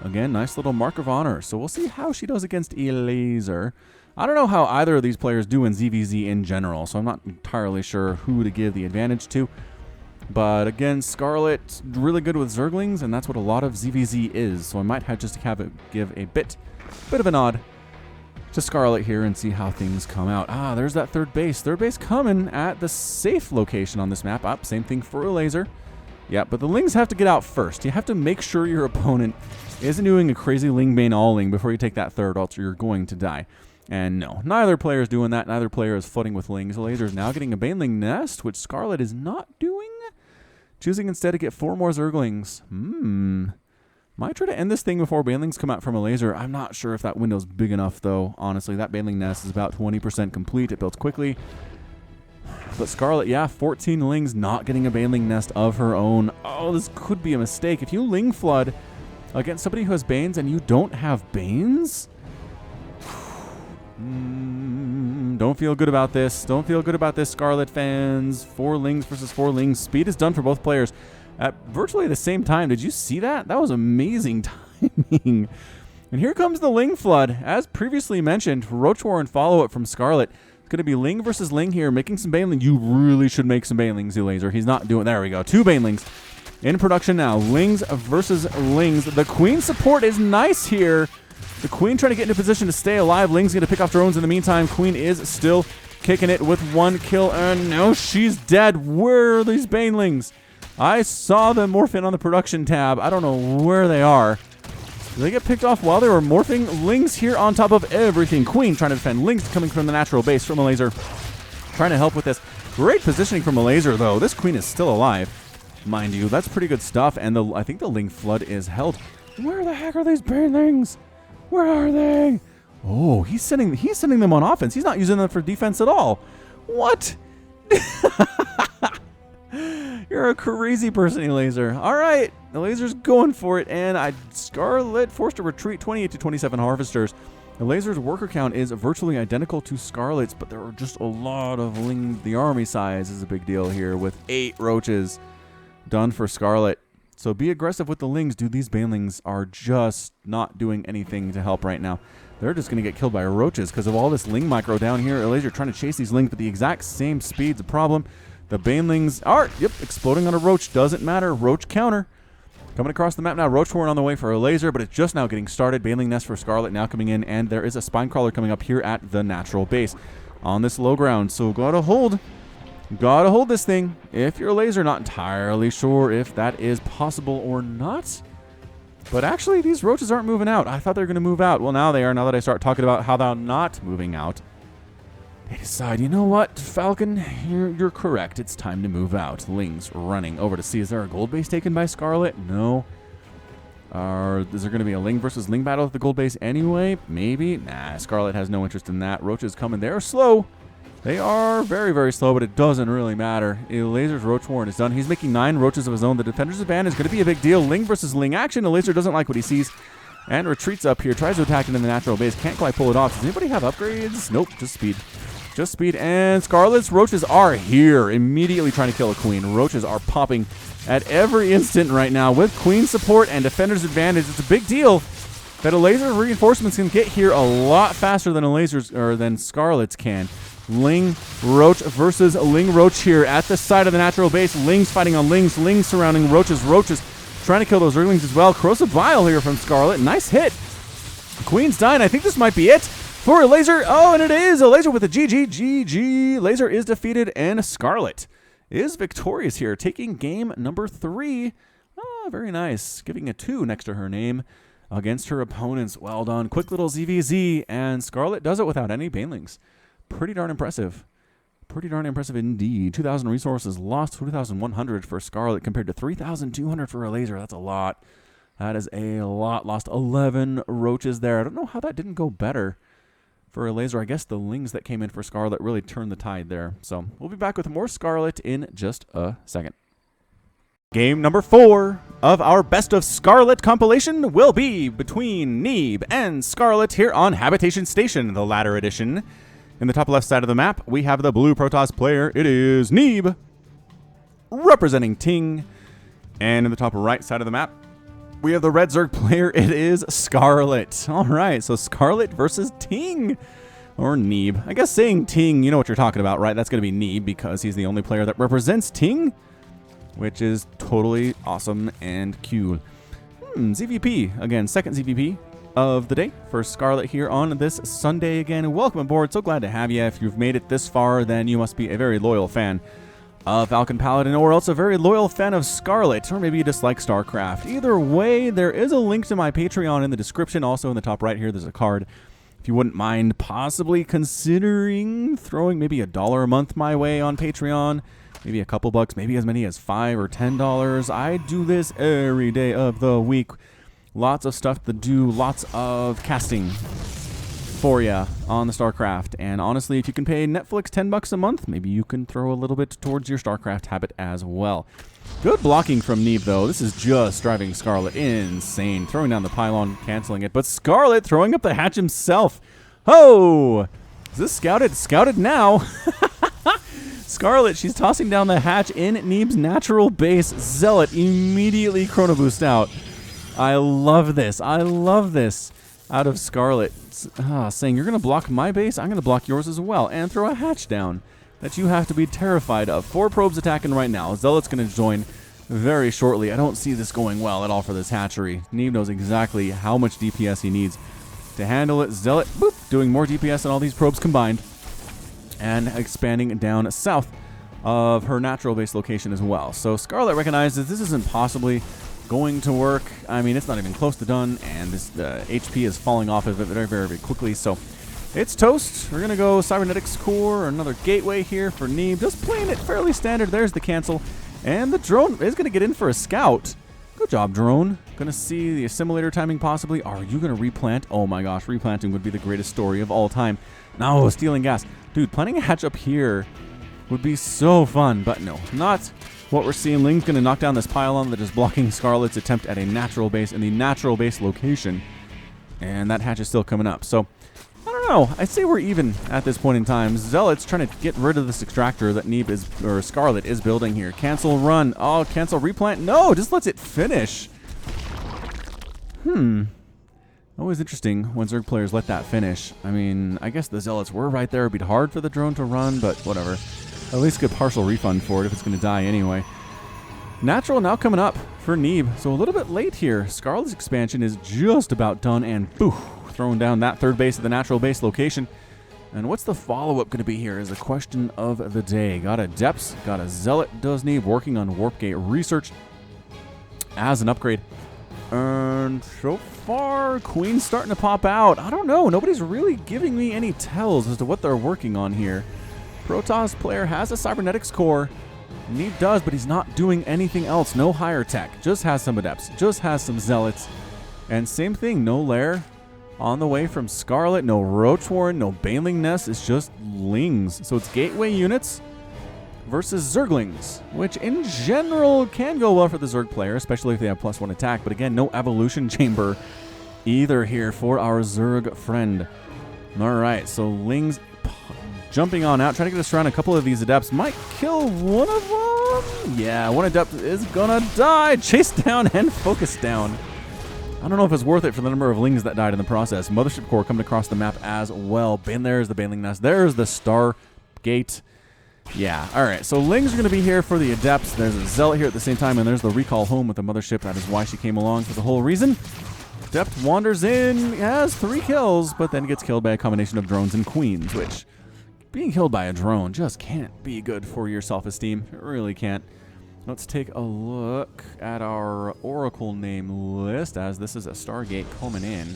Again, nice little mark of honor. So we'll see how she does against Elazer. I don't know how either of these players do in ZVZ in general, so I'm not entirely sure who to give the advantage to. But again, Scarlett really good with Zerglings, and that's what a lot of ZVZ is. So I might have just give a bit of a nod to Scarlett here and see how things come out. Ah, there's that third base. Third base coming at the safe location on this map. Same thing for Elazer. Yeah, but the Lings have to get out first. You have to make sure your opponent isn't doing a crazy Ling Bane all-ling before you take that third, else you're going to die. And no, neither player is doing that. Neither player is flooding with Lings. Elazer is now getting a Baneling Nest, which Scarlett is not doing. Choosing instead to get 4 more Zerglings. Might try to end this thing before Banelings come out from Elazer. I'm not sure if that window's big enough, though. Honestly, that Baneling Nest is about 20% complete. It builds quickly. But Scarlett, yeah, 14 Lings not getting a Baneling Nest of her own. Oh, this could be a mistake. If you Ling Flood against somebody who has Banes and you don't have Banes... don't feel good about this. Don't feel good about this, Scarlett fans. 4 Lings versus 4 Lings. Speed is done for both players at virtually the same time. Did you see that? That was amazing timing. And here comes the Ling Flood. As previously mentioned, Roach Warren follow-up from Scarlett. It's going to be Ling versus Ling here, making some Banelings. You really should make some Banelings, Elazer. He's not doing... There we go. 2 Banelings in production now. Lings versus Lings. The Queen support is nice here. The Queen trying to get into position to stay alive. Ling's going to pick off drones in the meantime. Queen is still kicking it with 1 kill. And no, she's dead. Where are these Banelings? I saw them morph in on the production tab. I don't know where they are. Did they get picked off while they were morphing? Ling's here on top of everything. Queen trying to defend. Ling's coming from the natural base from Elazer. Trying to help with this. Great positioning from Elazer, though. This Queen is still alive, mind you. That's pretty good stuff. And I think the Ling Flood is held. Where the heck are these Banelings? Where are they? Oh, he's sending them on offense. He's not using them for defense at all. What? You're a crazy person, Elazer. All right, Elazer's going for it, and Scarlett forced to retreat 28 to 27 Harvesters. Elazer's worker count is virtually identical to Scarlett's, but there are just a lot of Ling. The army size is a big deal here with 8 Roaches done for Scarlett. So be aggressive with the Lings. Dude, these Banelings are just not doing anything to help right now. They're just going to get killed by Roaches because of all this Ling micro down here. Elazer trying to chase these Lings, but the exact same speed's a problem. The Banelings are, exploding on a Roach. Doesn't matter. Roach counter. Coming across the map now. Roach Warren on the way for Elazer, but it's just now getting started. Baneling Nest for Scarlett now coming in, and there is a Spinecrawler coming up here at the natural base on this low ground. So gotta hold this thing. If you're Elazer, not entirely sure if that is possible or not. But actually, these Roaches aren't moving out. I thought they were going to move out. Well, now they are. Now that I start talking about how they're not moving out, they decide, you know what, Falcon, you're correct. It's time to move out. Ling's running over to see, is there a gold base taken by Scarlett? No. Is there going to be a Ling versus Ling battle at the gold base anyway? Maybe. Nah, Scarlett has no interest in that. Roaches coming. They're slow. They are very, very slow, but it doesn't really matter. Elazer's Roach Warren is done. He's making 9 Roaches of his own. The Defender's Band is going to be a big deal. Ling versus Ling action. Elazer doesn't like what he sees and retreats up here. Tries to attack into the natural base. Can't quite pull it off. Does anybody have upgrades? Nope, just speed. Just speed. And Scarlett's Roaches are here. Immediately trying to kill a Queen. Roaches are popping at every instant right now with Queen support and Defender's Advantage. It's a big deal that Elazer reinforcements can get here a lot faster than than Scarlett's can. Ling Roach versus Ling Roach here at the side of the natural base. Ling's fighting on Lings. Ling's surrounding Roaches. Roaches trying to kill those Zerglings as well. Corrosive Bile here from Scarlett. Nice hit. Queen's dying. I think this might be it for Elazer. Oh, and it is. Elazer with a GG. GG. Elazer is defeated, and Scarlett is victorious here, taking game number 3. Oh, very nice. Giving a 2 next to her name. against her opponents. Well done. Quick little ZVZ, and Scarlett does it without any banelings. Pretty darn impressive. Pretty darn impressive indeed. 2,000 resources lost, 2,100 for Scarlett compared to 3,200 for Elazer. That's a lot. That is a lot. Lost 11 roaches there. I don't know how that didn't go better for Elazer. I guess the lings that came in for Scarlett really turned the tide there. So we'll be back with more Scarlett in just a second. Game number 4 of our Best of Scarlett compilation will be between Neeb and Scarlett here on Habitation Station, the latter edition. In the top left side of the map, we have the blue Protoss player. It is Neeb, representing Ting. And in the top right side of the map, we have the red Zerg player. It is Scarlett. All right, so Scarlett versus Ting, or Neeb. I guess saying Ting, you know what you're talking about, right? That's going to be Neeb because he's the only player that represents Ting, which is totally awesome and cool. ZVP, again, second ZVP of the day for Scarlett here on this Sunday again. Welcome aboard. So glad to have you. If you've made it this far, then you must be a very loyal fan of Falcon Paladin, or else a very loyal fan of Scarlett, or maybe you just like StarCraft. Either way, there is a link to my Patreon in the description. Also in the top right here, there's a card. If you wouldn't mind possibly considering throwing maybe $1 a month my way on Patreon, maybe a couple bucks, maybe as many as $5 or $10. I do this every day of the week. Lots of stuff to do, lots of casting for you on the StarCraft. And honestly, if you can pay Netflix $10 a month, maybe you can throw a little bit towards your StarCraft habit as well. Good blocking from Neeb, though. This is just driving Scarlett insane. Throwing down the pylon, canceling it. But Scarlett throwing up the hatch himself. Oh! Is this scouted? Scouted now. Scarlett, she's tossing down the hatch in Neeb's natural base. Zealot immediately chrono boost out. I love this. I love this out of Scarlett. Saying, you're going to block my base, I'm going to block yours as well, and throw a hatch down that you have to be terrified of. 4 probes attacking right now. Zealot's going to join very shortly. I don't see this going well at all for this hatchery. Neeb knows exactly how much DPS he needs to handle it. Zealot, boop, doing more DPS than all these probes combined, and expanding down south of her natural base location as well. So Scarlett recognizes this isn't possibly going to work. I mean, it's not even close to done, and this HP is falling off of it very, very, very quickly. So it's toast. We're going to go Cybernetics Core, or another gateway here for Neeb. Just playing it fairly standard. There's the cancel. And the drone is going to get in for a scout. Good job, drone. Going to see the assimilator timing possibly. Are you going to replant? Oh my gosh, replanting would be the greatest story of all time. No, stealing gas. Dude, planting a hatch up here would be so fun, but no, not what we're seeing. Ling's going to knock down this pylon that is blocking Scarlett's attempt at a natural base in the natural base location. And that hatch is still coming up. So, I don't know. I'd say we're even at this point in time. Zealot's trying to get rid of this extractor that Neeb is, or Scarlett is building here. Cancel run. Oh, cancel replant. No, just lets it finish. Always interesting when Zerg players let that finish. I mean, I guess the Zealots were right there. It'd be hard for the drone to run, but whatever. At least get partial refund for it if it's going to die anyway. Natural now coming up for Neeb. So a little bit late here. Scarlett's expansion is just about done, and boo, throwing down that third base at the natural base location. And what's the follow-up going to be here is the question of the day. Got a Depths, got a Zealot, does Neeb, working on Warp Gate research as an upgrade. And so far, Queen's starting to pop out. I don't know. Nobody's really giving me any tells as to what they're working on here. Protoss player has a Cybernetics Core. Neeb does, but he's not doing anything else. No higher tech. Just has some Adepts. Just has some Zealots. And same thing. No Lair on the way from Scarlett. No Roach Warren. No Baneling Nest. It's just Lings. So it's Gateway units versus Zerglings, which in general can go well for the Zerg player, especially if they have +1 attack. But again, no Evolution Chamber either here for our Zerg friend. All right, so Lings jumping on out, trying to get us around a couple of these Adepts. Might kill one of them. Yeah, one Adept is gonna die. Chase down and focus down. I don't know if it's worth it for the number of Lings that died in the process. Mothership Core coming across the map as well. There's the Baneling Nest. There's the Stargate. Yeah, all right. So Lings are going to be here for the Adepts. There's a Zealot here at the same time, and there's the recall home with the Mothership. That is why she came along for the whole reason. Adept wanders in, has 3 kills, but then gets killed by a combination of drones and queens, which being killed by a drone just can't be good for your self-esteem. It really can't. Let's take a look at our Oracle name list, as this is a Stargate coming in.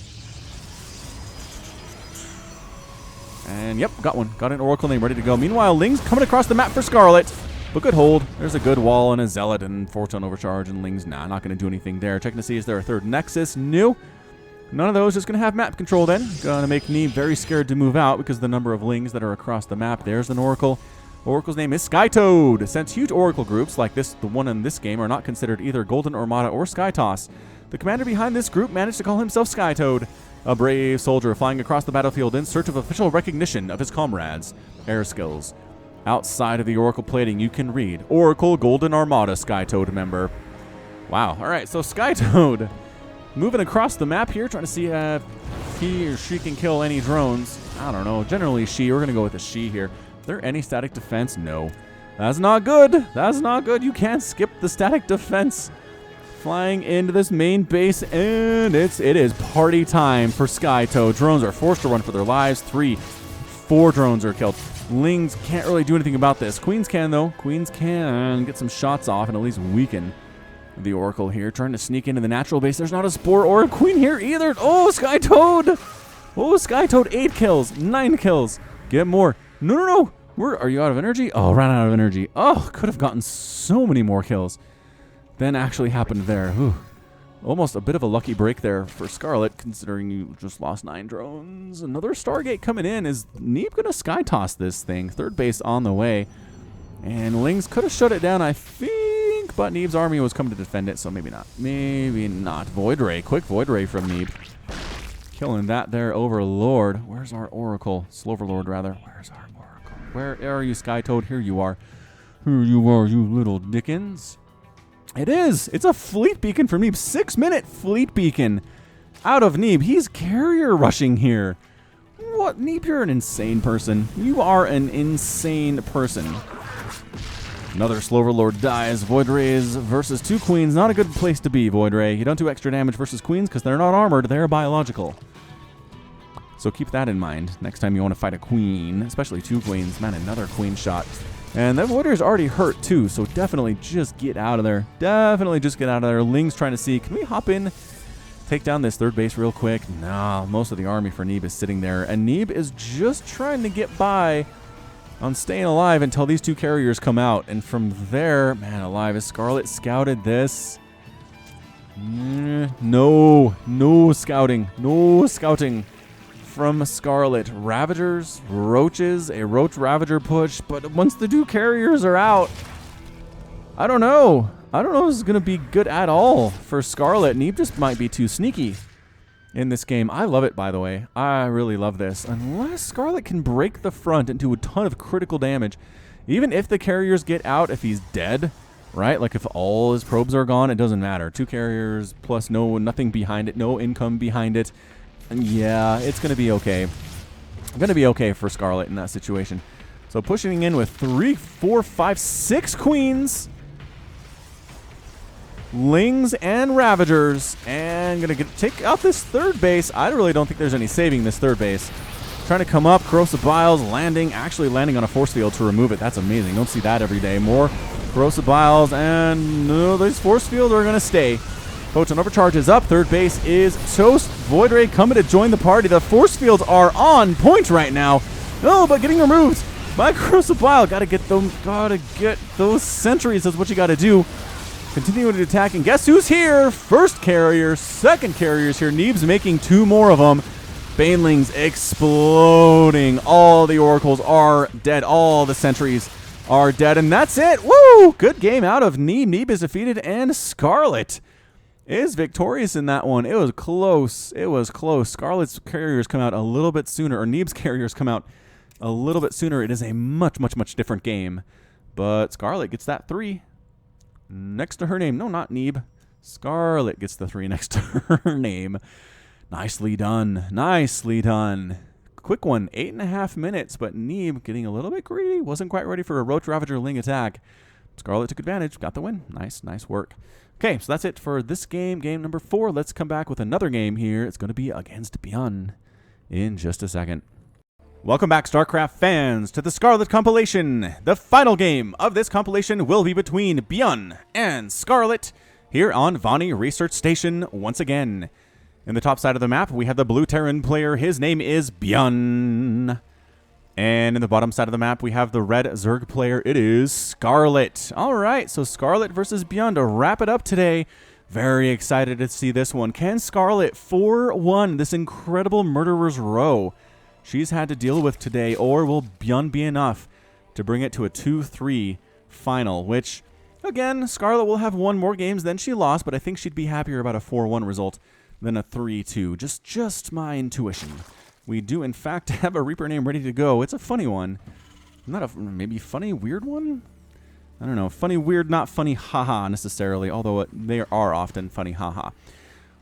And yep, got one. Got an Oracle name ready to go. Meanwhile, Ling's coming across the map for Scarlett. But good hold. There's a good wall and a Zealot and Photon Overcharge, and Ling's not going to do anything there. Checking to see, is there a third Nexus? No. None of those. Just going to have map control then. Going to make Neeb very scared to move out because of the number of Lings that are across the map. There's an Oracle. Oracle's name is Skytoad. Since huge Oracle groups like this, the one in this game, are not considered either Golden Armada or Skytoss, the commander behind this group managed to call himself Skytoad. A brave soldier flying across the battlefield in search of official recognition of his comrades' air skills. Outside of the Oracle plating, you can read, Oracle Golden Armada Skytoad member. Wow. All right, so Skytoad moving across the map here, trying to see if he or she can kill any drones. I don't know. Generally, she. We're going to go with a she here. Is there any static defense? No. That's not good. That's not good. You can't skip the static defense. Flying into this main base, and it is party time for Skytoad. Drones are forced to run for their lives. 4 drones are killed. Lings can't really do anything about this. Queens can, though. Queens can get some shots off and at least weaken the Oracle here. Trying to sneak into the natural base. There's not a Spore or a Queen here either. Oh, Skytoad! Oh, Skytoad, 8 kills, 9 kills. Get more. No. Are you out of energy? Oh, ran out of energy. Oh, could have gotten so many more kills than actually happened there. Whew. Almost a bit of a lucky break there for Scarlett, considering you just lost 9 drones. Another Stargate coming in. Is Neeb going to sky toss this thing? Third base on the way. And Lings could have shut it down, I think, but Neeb's army was coming to defend it, so maybe not. Maybe not. Void Ray. Quick Void Ray from Neeb. Killing that there, Overlord. Where's our Oracle? Sloverlord, rather. Where's our Oracle? Where are you, Skytoad? Here you are. Here you are, you little Dickens. It is. It's a fleet beacon from Neeb. 6-minute fleet beacon out of Neeb. He's carrier rushing here. What? Neeb, you're an insane person. You are an insane person. Another Sloverlord dies. Void Rays versus 2 Queens. Not a good place to be, Void Ray. You don't do extra damage versus Queens because they're not armored. They're biological. So keep that in mind next time you want to fight a Queen, especially 2 Queens. Man, another Queen shot. And that Void Ray's already hurt too, so definitely just get out of there. Definitely just get out of there. Ling's trying to see, can we hop in, take down this third base real quick? Nah, most of the army for Neeb is sitting there. And Neeb is just trying to get by on staying alive until these 2 carriers come out. And from there, man alive, is Scarlett scouted this? No scouting. No scouting from Scarlett. Ravagers, Roaches, a Roach Ravager push, but once the 2 carriers are out, I don't know if this is going to be good at all for Scarlett. Neeb just might be too sneaky in this game. I love it, by the way. I really love this. Unless Scarlett can break the front and do a ton of critical damage, even if the carriers get out, if he's dead, right? Like if all his probes are gone, it doesn't matter. 2 carriers plus nothing behind it, no income behind it. And yeah, it's going to be okay. Going to be okay for Scarlett in that situation. So pushing in with 3, 4, 5, 6 Queens, Lings, and Ravagers. And going to take out this third base. I really don't think there's any saving this third base. Trying to come up, Corrosive Biles, actually landing on a force field to remove it. That's amazing. Don't see that every day. More Corrosive Biles, and no, these force fields are going to stay. Photon Overcharge is up. Third base is toast. Void Ray coming to join the party. The force fields are on point right now. Oh, but getting removed by Corrosive Bile. Gotta get those sentries. That's what you gotta do. Continuing to attack, and guess who's here? First carrier, second carrier's here. Neeb's making 2 more of them. Banelings exploding. All the Oracles are dead. All the sentries are dead, and that's it. Woo! Good game out of Neeb. Neeb is defeated, and Scarlett is victorious in that one. It was close. It was close. Scarlett's carriers come out a little bit sooner, or Neeb's carriers come out a little bit sooner. It is a much different game. But Scarlett gets that 3 next to her name. No, not Neeb. Scarlett gets the 3 next to her name. Nicely done. Nicely done. Quick one. 8.5 minutes, but Neeb getting a little bit greedy. Wasn't quite ready for a Roach Ravager Ling attack. Scarlett took advantage. Got the win. Nice work. Okay, so that's it for this game, game number 4. Let's come back with another game here. It's going to be against ByuN in just a second. Welcome back, StarCraft fans, to the Scarlett compilation. The final game of this compilation will be between ByuN and Scarlett here on Vani Research Station once again. In the top side of the map, we have the blue Terran player. His name is ByuN. And in the bottom side of the map, we have the red Zerg player. It is Scarlett. All right, so Scarlett versus ByuN to wrap it up today. Very excited to see this one. Can Scarlett 4-1 this incredible murderer's row she's had to deal with today, or will ByuN be enough to bring it to a 2-3 final, which, again, Scarlett will have won more games than she lost, but I think she'd be happier about a 4-1 result than a 3-2. Just my intuition. We do, in fact, have a Reaper name ready to go. It's a funny one. Not a, maybe funny, weird one? I don't know. Funny, weird, not funny, haha, necessarily, although they are often funny, haha.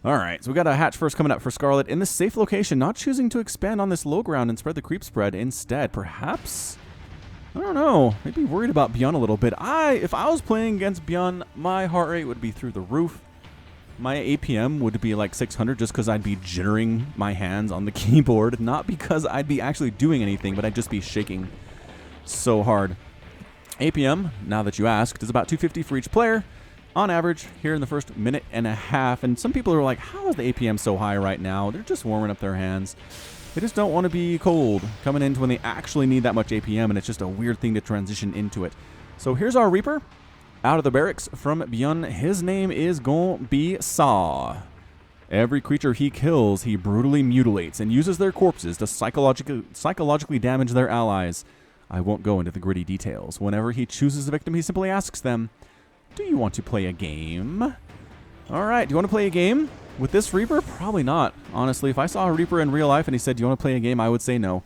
All right, so we got a hatch first coming up for Scarlett in this safe location, not choosing to expand on this low ground and spread the creep spread instead. Perhaps? I don't know. Maybe worried about ByuN a little bit. If I was playing against ByuN, my heart rate would be through the roof. My APM would be like 600 just because I'd be jittering my hands on the keyboard. Not because I'd be actually doing anything, but I'd just be shaking so hard. APM, now that you asked, is about 250 for each player on average here in the first minute and a half. And some people are like, how is the APM so high right now? They're just warming up their hands. They just don't want to be cold coming into when they actually need that much APM, and it's just a weird thing to transition into it. So here's our Reaper out of the barracks from ByuN. His name is going to be Saw. Every creature he kills, he brutally mutilates and uses their corpses to psychologically damage their allies. I won't go into the gritty details. Whenever he chooses a victim, he simply asks them, do you want to play a game? All right, do you want to play a game with this Reaper? Probably not. Honestly, if I saw a Reaper in real life and he said, do you want to play a game, I would say no.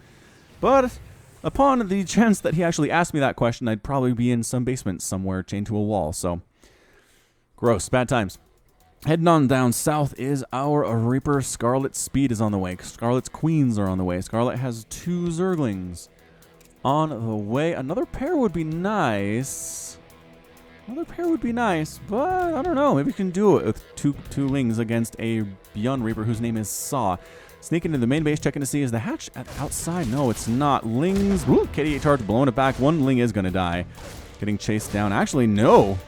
But upon the chance that he actually asked me that question, I'd probably be in some basement somewhere chained to a wall. So, gross. Bad times. Heading on down south is our Reaper. Scarlett's speed is on the way. Scarlett's queens are on the way. Scarlett has 2 Zerglings on the way. Another pair would be nice. Another pair would be nice, but I don't know. Maybe we can do it with two Lings against a ByuN Reaper whose name is Saw. Sneaking into the main base, checking to see, is the hatch outside? No, it's not. Lings, woo, KD8 charge, blowing it back. One Ling is going to die. Getting chased down. Actually, no.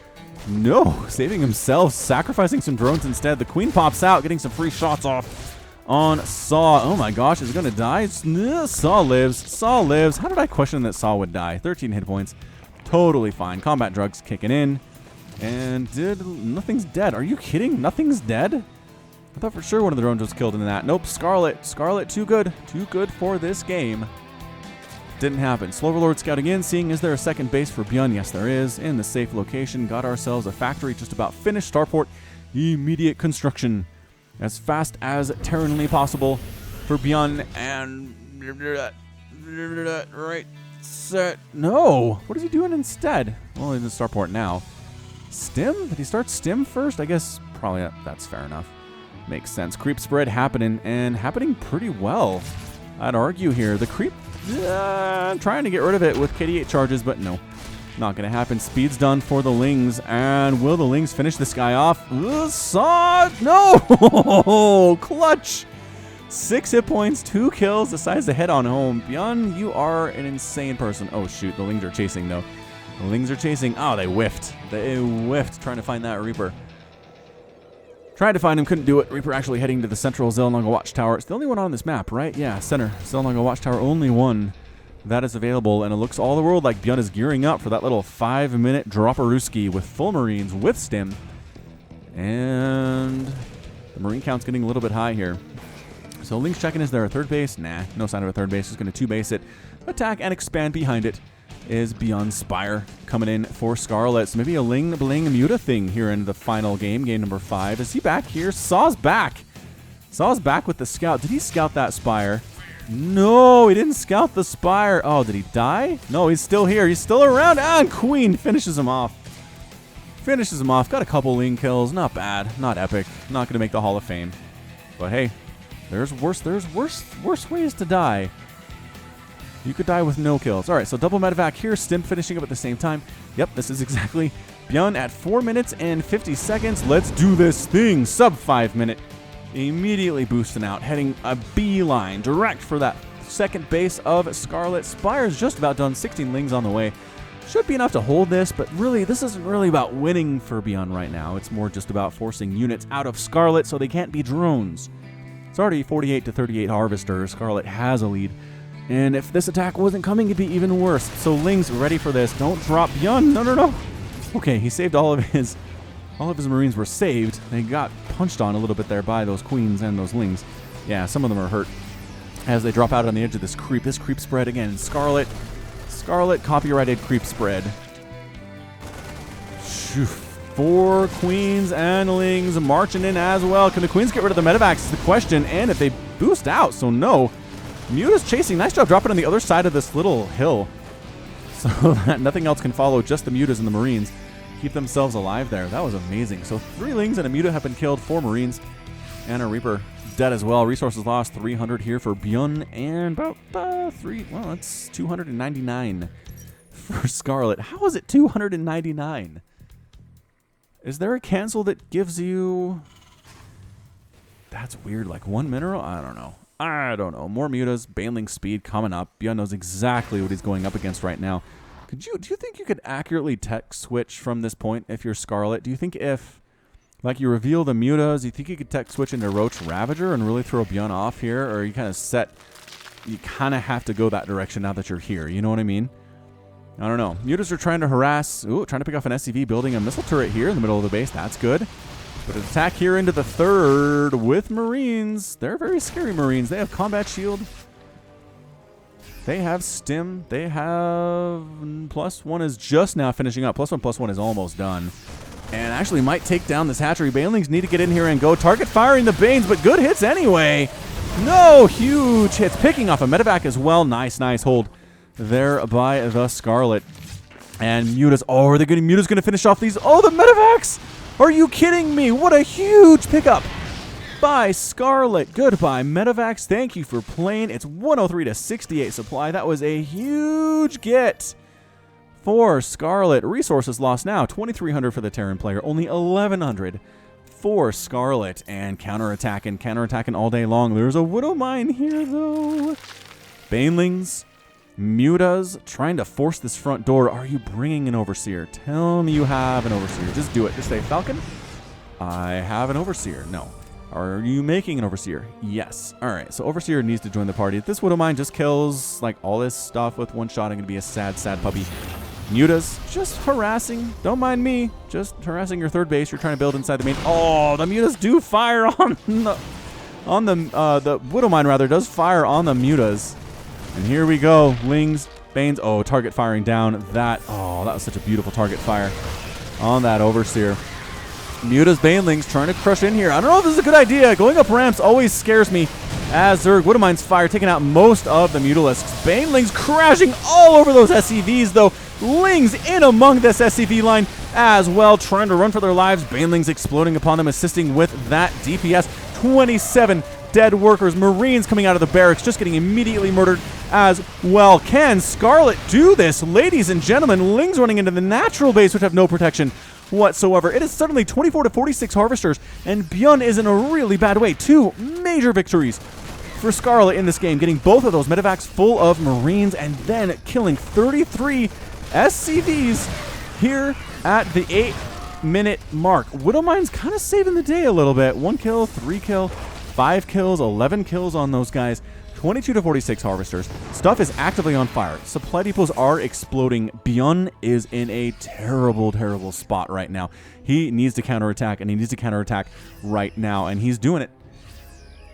No, saving himself, sacrificing some drones instead. The Queen pops out, getting some free shots off on Saw. Oh my gosh, is he going to die? Saw lives. Saw lives. How did I question that Saw would die? 13 hit points. Totally fine. Combat drugs kicking in. And nothing's dead. Are you kidding? Nothing's dead? I thought for sure one of the drones was killed in that. Nope, Scarlett. Scarlett, too good. Too good for this game. Didn't happen. Sloverlord scouting in, seeing is there a second base for ByuN? Yes, there is. In the safe location. Got ourselves a factory just about finished. Starport, immediate construction. As fast as Terranly possible for ByuN. And right. Set. No. What is he doing instead? Well, he's in Starport now. Stim? Did he start Stim first? I guess probably that's fair enough. Makes sense. Creep spread happening, and happening pretty well. I'd argue here. The creep, trying to get rid of it with KD8 charges, but no. Not going to happen. Speed's done for the Lings, and will the Lings finish this guy off? Saw! No! Clutch! 6 hit points, 2 kills, decides to head on home. ByuN, you are an insane person. Oh, shoot. The Lings are chasing, though. The Lings are chasing. Oh, they whiffed. They whiffed trying to find that Reaper. Tried to find him, couldn't do it. Reaper actually heading to the central Zelnanga Watchtower. It's the only one on this map, right? Yeah, center. Zelnanga Watchtower, only one that is available. And it looks all the world like ByuN is gearing up for that little 5-minute Dropperooski with full Marines with Stim. And the Marine count's getting a little bit high here. So Link's checking, is there a third base? Nah, no sign of a third base. Just going to 2-base it. Attack and expand behind it is ByuN Spire coming in for Scarlett. So maybe a Ling Bling Muta thing here in the final game, game number 5. Is he back here? Saw's back. Saw's back with the scout. Did he scout that Spire? No, he didn't scout the Spire. Oh, did he die? No, he's still here. He's still around. Ah, and Queen finishes him off. Finishes him off. Got a couple Ling kills. Not bad. Not epic. Not going to make the Hall of Fame. But hey, there's worse ways to die. You could die with no kills. All right, so double medevac here. Stim finishing up at the same time. Yep, this is exactly ByuN at 4 minutes and 50 seconds. Let's do this thing. Sub 5 minute. Immediately boosting out, heading a beeline direct for that second base of Scarlett. Spire's just about done. 16 Lings on the way. Should be enough to hold this, but really, this isn't really about winning for ByuN right now. It's more just about forcing units out of Scarlett so they can't be drones. It's already 48 to 38 Harvesters. Scarlett has a lead. And if this attack wasn't coming, it'd be even worse. So Ling's ready for this. Don't drop ByuN. No, no, no. Okay, he saved all of his Marines were saved. They got punched on a little bit there by those Queens and those Lings. Yeah, some of them are hurt as they drop out on the edge of this creep. This creep spread again. Scarlett copyrighted creep spread. Shoo. 4 Queens and Lings marching in as well. Can the Queens get rid of the medevacs is the question, and if they boost out, so no. Muta's chasing. Nice job dropping on the other side of this little hill so that nothing else can follow, just the Mutas and the Marines. Keep themselves alive there. That was amazing. So 3 Lings and a Muta have been killed, 4 Marines, and a Reaper dead as well. Resources lost, 300 here for ByuN, and about that's 299 for Scarlett. How is it 299? Is there a cancel that gives you... That's weird, like 1 mineral? I don't know. More Mutas, Baneling speed coming up. ByuN knows exactly what he's going up against right now. Do you think you could accurately tech switch from this point if you're Scarlett? Do you think if, like, you reveal the Mutas, you think you could tech switch into Roach Ravager and really throw ByuN off here? Or you kind of have to go that direction now that you're here. You know what I mean? I don't know. Mutas are trying to harass, trying to pick off an SCV, building a missile turret here in the middle of the base. That's good. But an attack here into the third with Marines. They're very scary Marines. They have combat shield. They have stim. They have +1 is just now finishing up. +1/+1 is almost done. And actually might take down this hatchery. Banelings need to get in here and go. Target firing the Banes, but good hits anyway. No, huge hits. Picking off a medevac as well. Nice hold there by the Scarlett. And Muta's, are they getting Muta's going to finish off these? Oh, the medevacs! Are you kidding me? What a huge pickup by Scarlett. Goodbye, medevacs. Thank you for playing. It's 103 to 68 supply. That was a huge get for Scarlett. Resources lost now. 2,300 for the Terran player. Only 1,100 for Scarlett. And counterattacking all day long. There's a Widow Mine here, though. Banelings, Mutas, trying to force this front door. Are you bringing an Overseer? Tell me you have an Overseer. Just do it. Just say, Falcon, I have an Overseer. No. Are you making an Overseer? Yes. All right, so Overseer needs to join the party. If this Widow Mine just kills like all this stuff with one shot, I'm going to be a sad puppy. Mutas, just harassing. Don't mind me. Just harassing your third base. You're trying to build inside the main. Oh, the Mutas do fire on the Widow Mine, rather, does fire on the Mutas. And here we go. Lings, Banes. Oh, target firing down. That was such a beautiful target fire on that Overseer. Muta's Banelings trying to crush in here. I don't know if this is a good idea. Going up ramps always scares me. As Zerg, Widow Mine's fire taking out most of the Mutalisks. Banelings crashing all over those SCVs, though. Lings in among this SCV line as well, trying to run for their lives. Banelings exploding upon them, assisting with that DPS. 27 dead workers. Marines coming out of the barracks, just getting immediately murdered as well. Can Scarlett do this? Ladies and gentlemen, Lings running into the natural base, which have no protection whatsoever. It is suddenly 24 to 46 Harvesters, and ByuN is in a really bad way. 2 major victories for Scarlett in this game, getting both of those medevacs full of Marines and then killing 33 SCVs here at the 8-minute mark. Widow Mine's kind of saving the day a little bit. 1 kill, 3 kill, 5 kills, 11 kills on those guys. 22 to 46 Harvesters. Stuff is actively on fire. Supply depots are exploding. ByuN is in a terrible spot right now. He needs to counterattack, and he needs to counterattack right now, and he's doing it.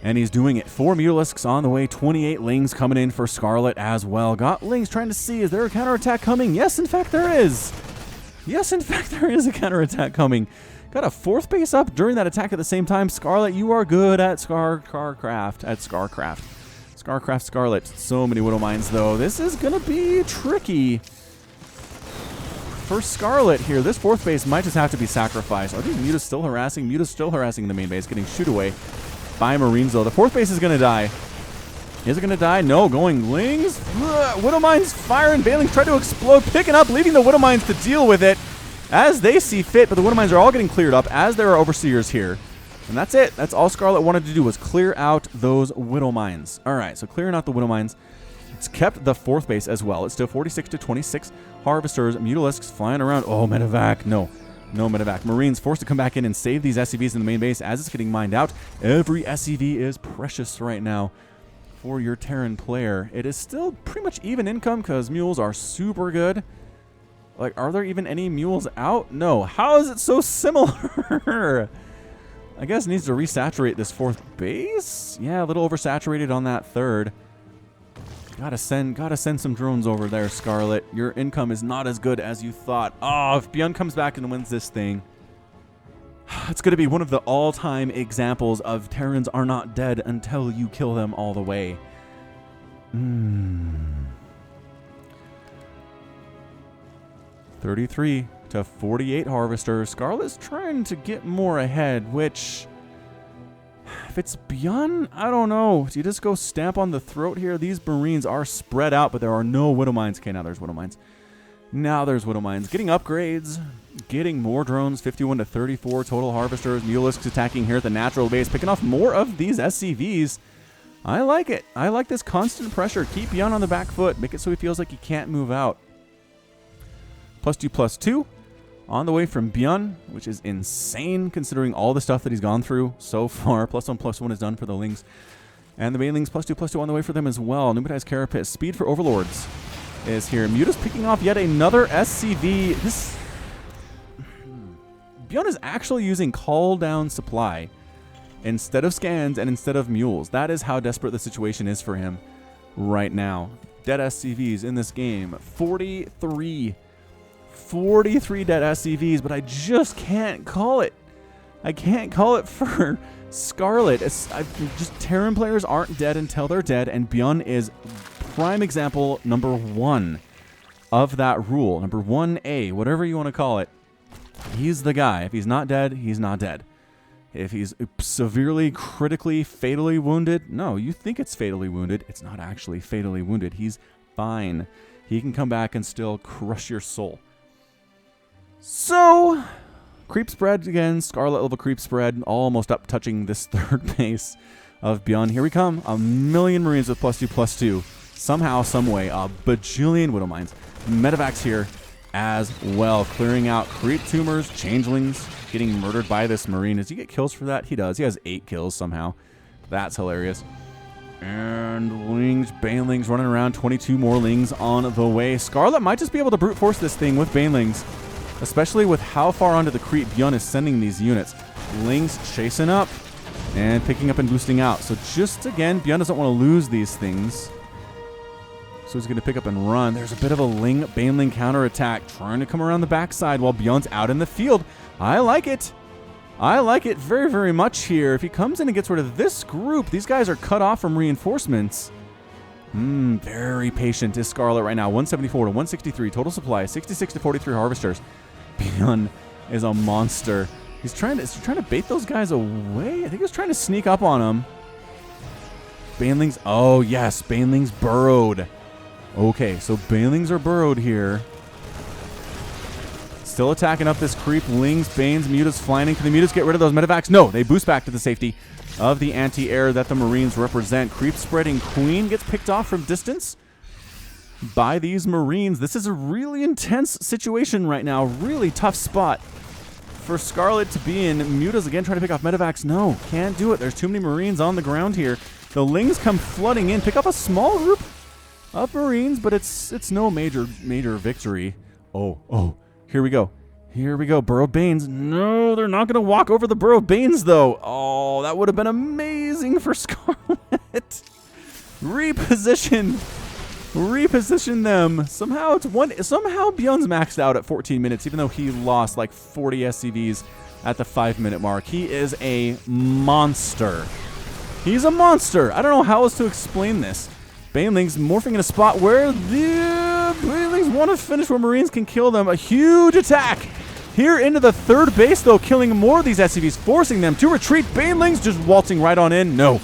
And he's doing it. 4 Mutalisks on the way. 28 Lings coming in for Scarlett as well. Got Lings trying to see, is there a counterattack coming? Yes, in fact, there is. Yes, in fact, there is a counterattack coming. Got a 4th base up during that attack at the same time. Scarlett, you are good at StarCraft. StarCraft Scarlett. So many Widow Mines, though. This is going to be tricky for Scarlett here. This 4th base might just have to be sacrificed. Are these Mutas still harassing? Muta's still harassing the main base, getting shoot away by Marines, though. The 4th base is going to die. Is it going to die? No. Going Lings. Widow Mines firing. Banelings try to explode, picking up, leaving the Widow Mines to deal with it as they see fit, but the Widow Mines are all getting cleared up as there are Overseers here. And that's it. That's all Scarlett wanted to do, was clear out those Widow Mines. All right, so clearing out the Widow Mines. It's kept the 4th base as well. It's still 46 to 26 Harvesters. Mutalisks flying around. Oh, medevac. No medevac. Marines forced to come back in and save these SCVs in the main base as it's getting mined out. Every SCV is precious right now for your Terran player. It is still pretty much even income because mules are super good. Like, are there even any mules out? No. How is it so similar? I guess it needs to resaturate this 4th base. Yeah, a little oversaturated on that 3rd. Gotta send some drones over there, Scarlett. Your income is not as good as you thought. Oh, if ByuN comes back and wins this thing, it's gonna be one of the all-time examples of Terrans are not dead until you kill them all the way. 33 to 48 Harvesters. Scarlett's trying to get more ahead, which, if it's ByuN, I don't know. Do you just go stamp on the throat here? These Marines are spread out, but there are no Widow Mines. Okay, now there's Widow Mines. Now there's Widow Mines. Getting upgrades, getting more drones, 51 to 34 total Harvesters. Mutalisks attacking here at the natural base, picking off more of these SCVs. I like it. I like this constant pressure. Keep ByuN on the back foot. Make it so he feels like he can't move out. +2/+2 on the way from ByuN, which is insane considering all the stuff that he's gone through so far. +1/+1 is done for the Lings. And the Banelings +2/+2 on the way for them as well. Pneumatized Carapace. Speed for Overlords is here. Muta's picking off yet another SCV. This ByuN is actually using call down supply instead of scans and instead of mules. That is how desperate the situation is for him right now. Dead SCVs in this game. 43 dead SCVs, but I just can't call it. I can't call it for Scarlett. Just Terran players aren't dead until they're dead, and ByuN is prime example number 1 of that rule. Number 1A, whatever you want to call it. He's the guy. If he's not dead, he's not dead. If he's severely, critically, fatally wounded, no, you think it's fatally wounded. It's not actually fatally wounded. He's fine. He can come back and still crush your soul. So, creep spread again. Scarlett level creep spread, almost up touching this 3rd base of ByuN. Here we come. A million Marines with +2/+2. Somehow, someway, a bajillion Widow Mines. Medevacs here as well. Clearing out creep tumors, changelings, getting murdered by this Marine. Does he get kills for that? He does. He has 8 kills somehow. That's hilarious. And Lings, Banelings running around. 22 more Lings on the way. Scarlett might just be able to brute force this thing with Banelings, especially with how far onto the creep ByuN is sending these units. Lings chasing up and picking up and boosting out. So just again, ByuN doesn't want to lose these things. So he's going to pick up and run. There's a bit of a Baneling counterattack trying to come around the backside while ByuN's out in the field. I like it. I like it very, very much here. If he comes in and gets rid of this group, these guys are cut off from reinforcements. Very patient is Scarlett right now. 174 to 163 total supply, 66 to 43 Harvesters. ByuN is a monster. Is he trying to bait those guys away? I think he was trying to sneak up on them. Banelings. Oh, yes. Banelings burrowed. Okay, so Banelings are burrowed here. Still attacking up this creep. Lings, Banes, Mutas flying in. Can the Mutas get rid of those medevacs? No, they boost back to the safety of the anti-air that the Marines represent. Creep spreading Queen gets picked off from distance by these Marines. This is a really intense situation right now. Really tough spot for Scarlett to be in. Mutas again trying to pick off medevacs. No, can't do it. There's too many Marines on the ground here. The Lings come flooding in, pick up a small group of Marines, but it's no major victory. Oh, here we go. Here we go. Burrowed Banes. No, they're not going to walk over the Burrowed Banes, though. Oh, that would have been amazing for Scarlett. Reposition them. Somehow ByuN's maxed out at 14 minutes, even though he lost like 40 SCVs at the 5-minute mark. He is a monster. He's a monster. I don't know how else to explain this. Banelings morphing in a spot where the Banelings want to finish where Marines can kill them. A huge attack here into the 3rd base, though, killing more of these SCVs, forcing them to retreat. Banelings just waltzing right on in. No.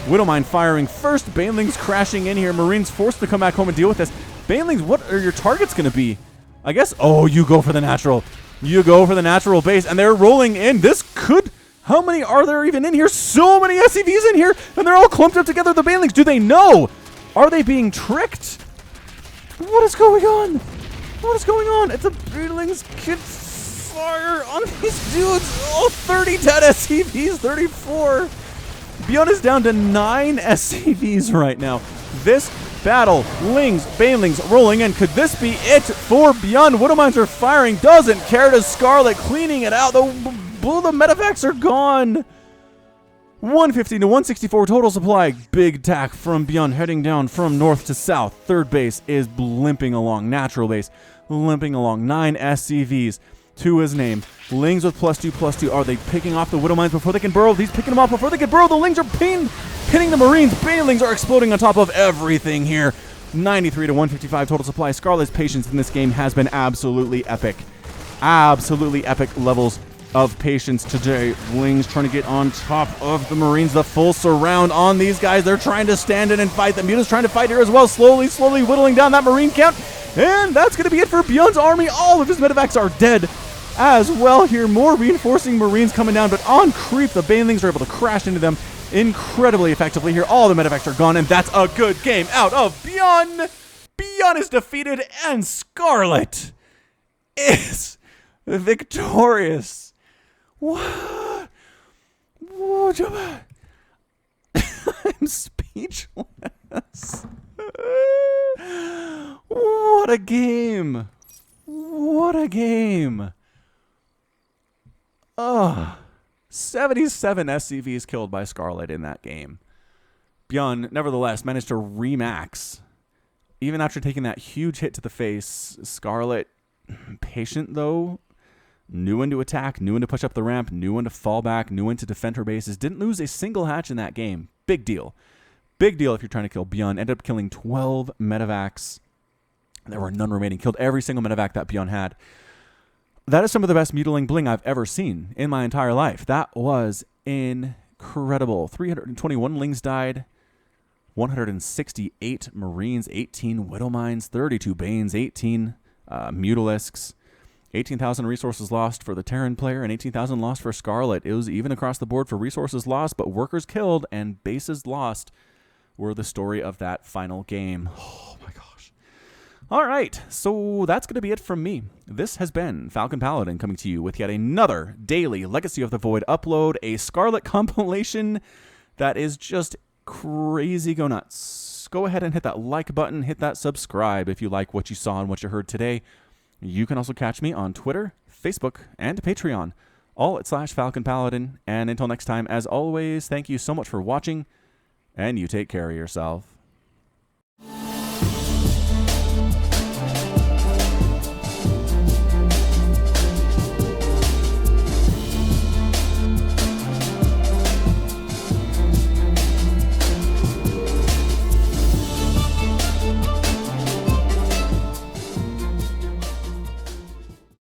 Widowmine firing first. Banelings crashing in here. Marines forced to come back home and deal with this. Banelings, what are your targets going to be? I guess, oh, you go for the natural. You go for the natural base, and they're rolling in. This could How many are there even in here? So many SCVs in here, and they're all clumped up together. The banelings, do they know? Are they being tricked? What is going on? What is going on? If the banelings can fire on these dudes, oh, 30 dead SCVs, 34. ByuN is down to 9 SCVs right now. This battle, Lings, banelings rolling in. Could this be it for ByuN? Widowmines are firing, doesn't care to Scarlett, cleaning it out. The medevacs are gone. 150 to 164 total supply. Big tack from ByuN heading down from north to south. Third base is limping along. Natural base limping along. 9 SCVs to his name. Lings with +2/+2. Are they picking off the Widowmines before they can burrow? He's picking them off before they can burrow. The Lings are pinning the Marines. Banelings are exploding on top of everything here. 93 to 155 total supply. Scarlett's patience in this game has been absolutely epic. Absolutely epic levels of patience today. Lings trying to get on top of the Marines. The full surround on these guys. They're trying to stand in and fight. The Muta's trying to fight here as well. Slowly whittling down that Marine count. And that's going to be it for ByuN's army. All of his medevacs are dead as well here. More reinforcing Marines coming down, but on creep, the banelings are able to crash into them incredibly effectively here. All the medevacs are gone, and that's a good game out of ByuN. ByuN is defeated, and Scarlett is victorious. What? I'm speechless. What a game. What a game. 77 SCVs killed by Scarlett in that game. ByuN, nevertheless, managed to remax. Even after taking that huge hit to the face, Scarlett, patient though, knew when to attack, knew when to push up the ramp, knew when to fall back, knew when to defend her bases. Didn't lose a single hatch in that game. Big deal. Big deal if you're trying to kill ByuN. Ended up killing 12 medevacs. There were none remaining. Killed every single medevac that ByuN had. That is some of the best mutilating bling I've ever seen in my entire life. That was incredible. 321 Lings died. 168 Marines. 18 Widowmines. 32 Banes. 18 Mutalisks. 18,000 resources lost for the Terran player and 18,000 lost for Scarlett. It was even across the board for resources lost, but workers killed and bases lost were the story of that final game. Oh my gosh. All right, so that's going to be it from me. This has been Falcon Paladin coming to you with yet another daily Legacy of the Void upload, a Scarlett compilation that is just crazy go nuts. Go ahead and hit that like button, hit that subscribe if you like what you saw and what you heard today. You can also catch me on Twitter, Facebook, and Patreon, all at /Falcon Paladin. And until next time, as always, thank you so much for watching, and you take care of yourself.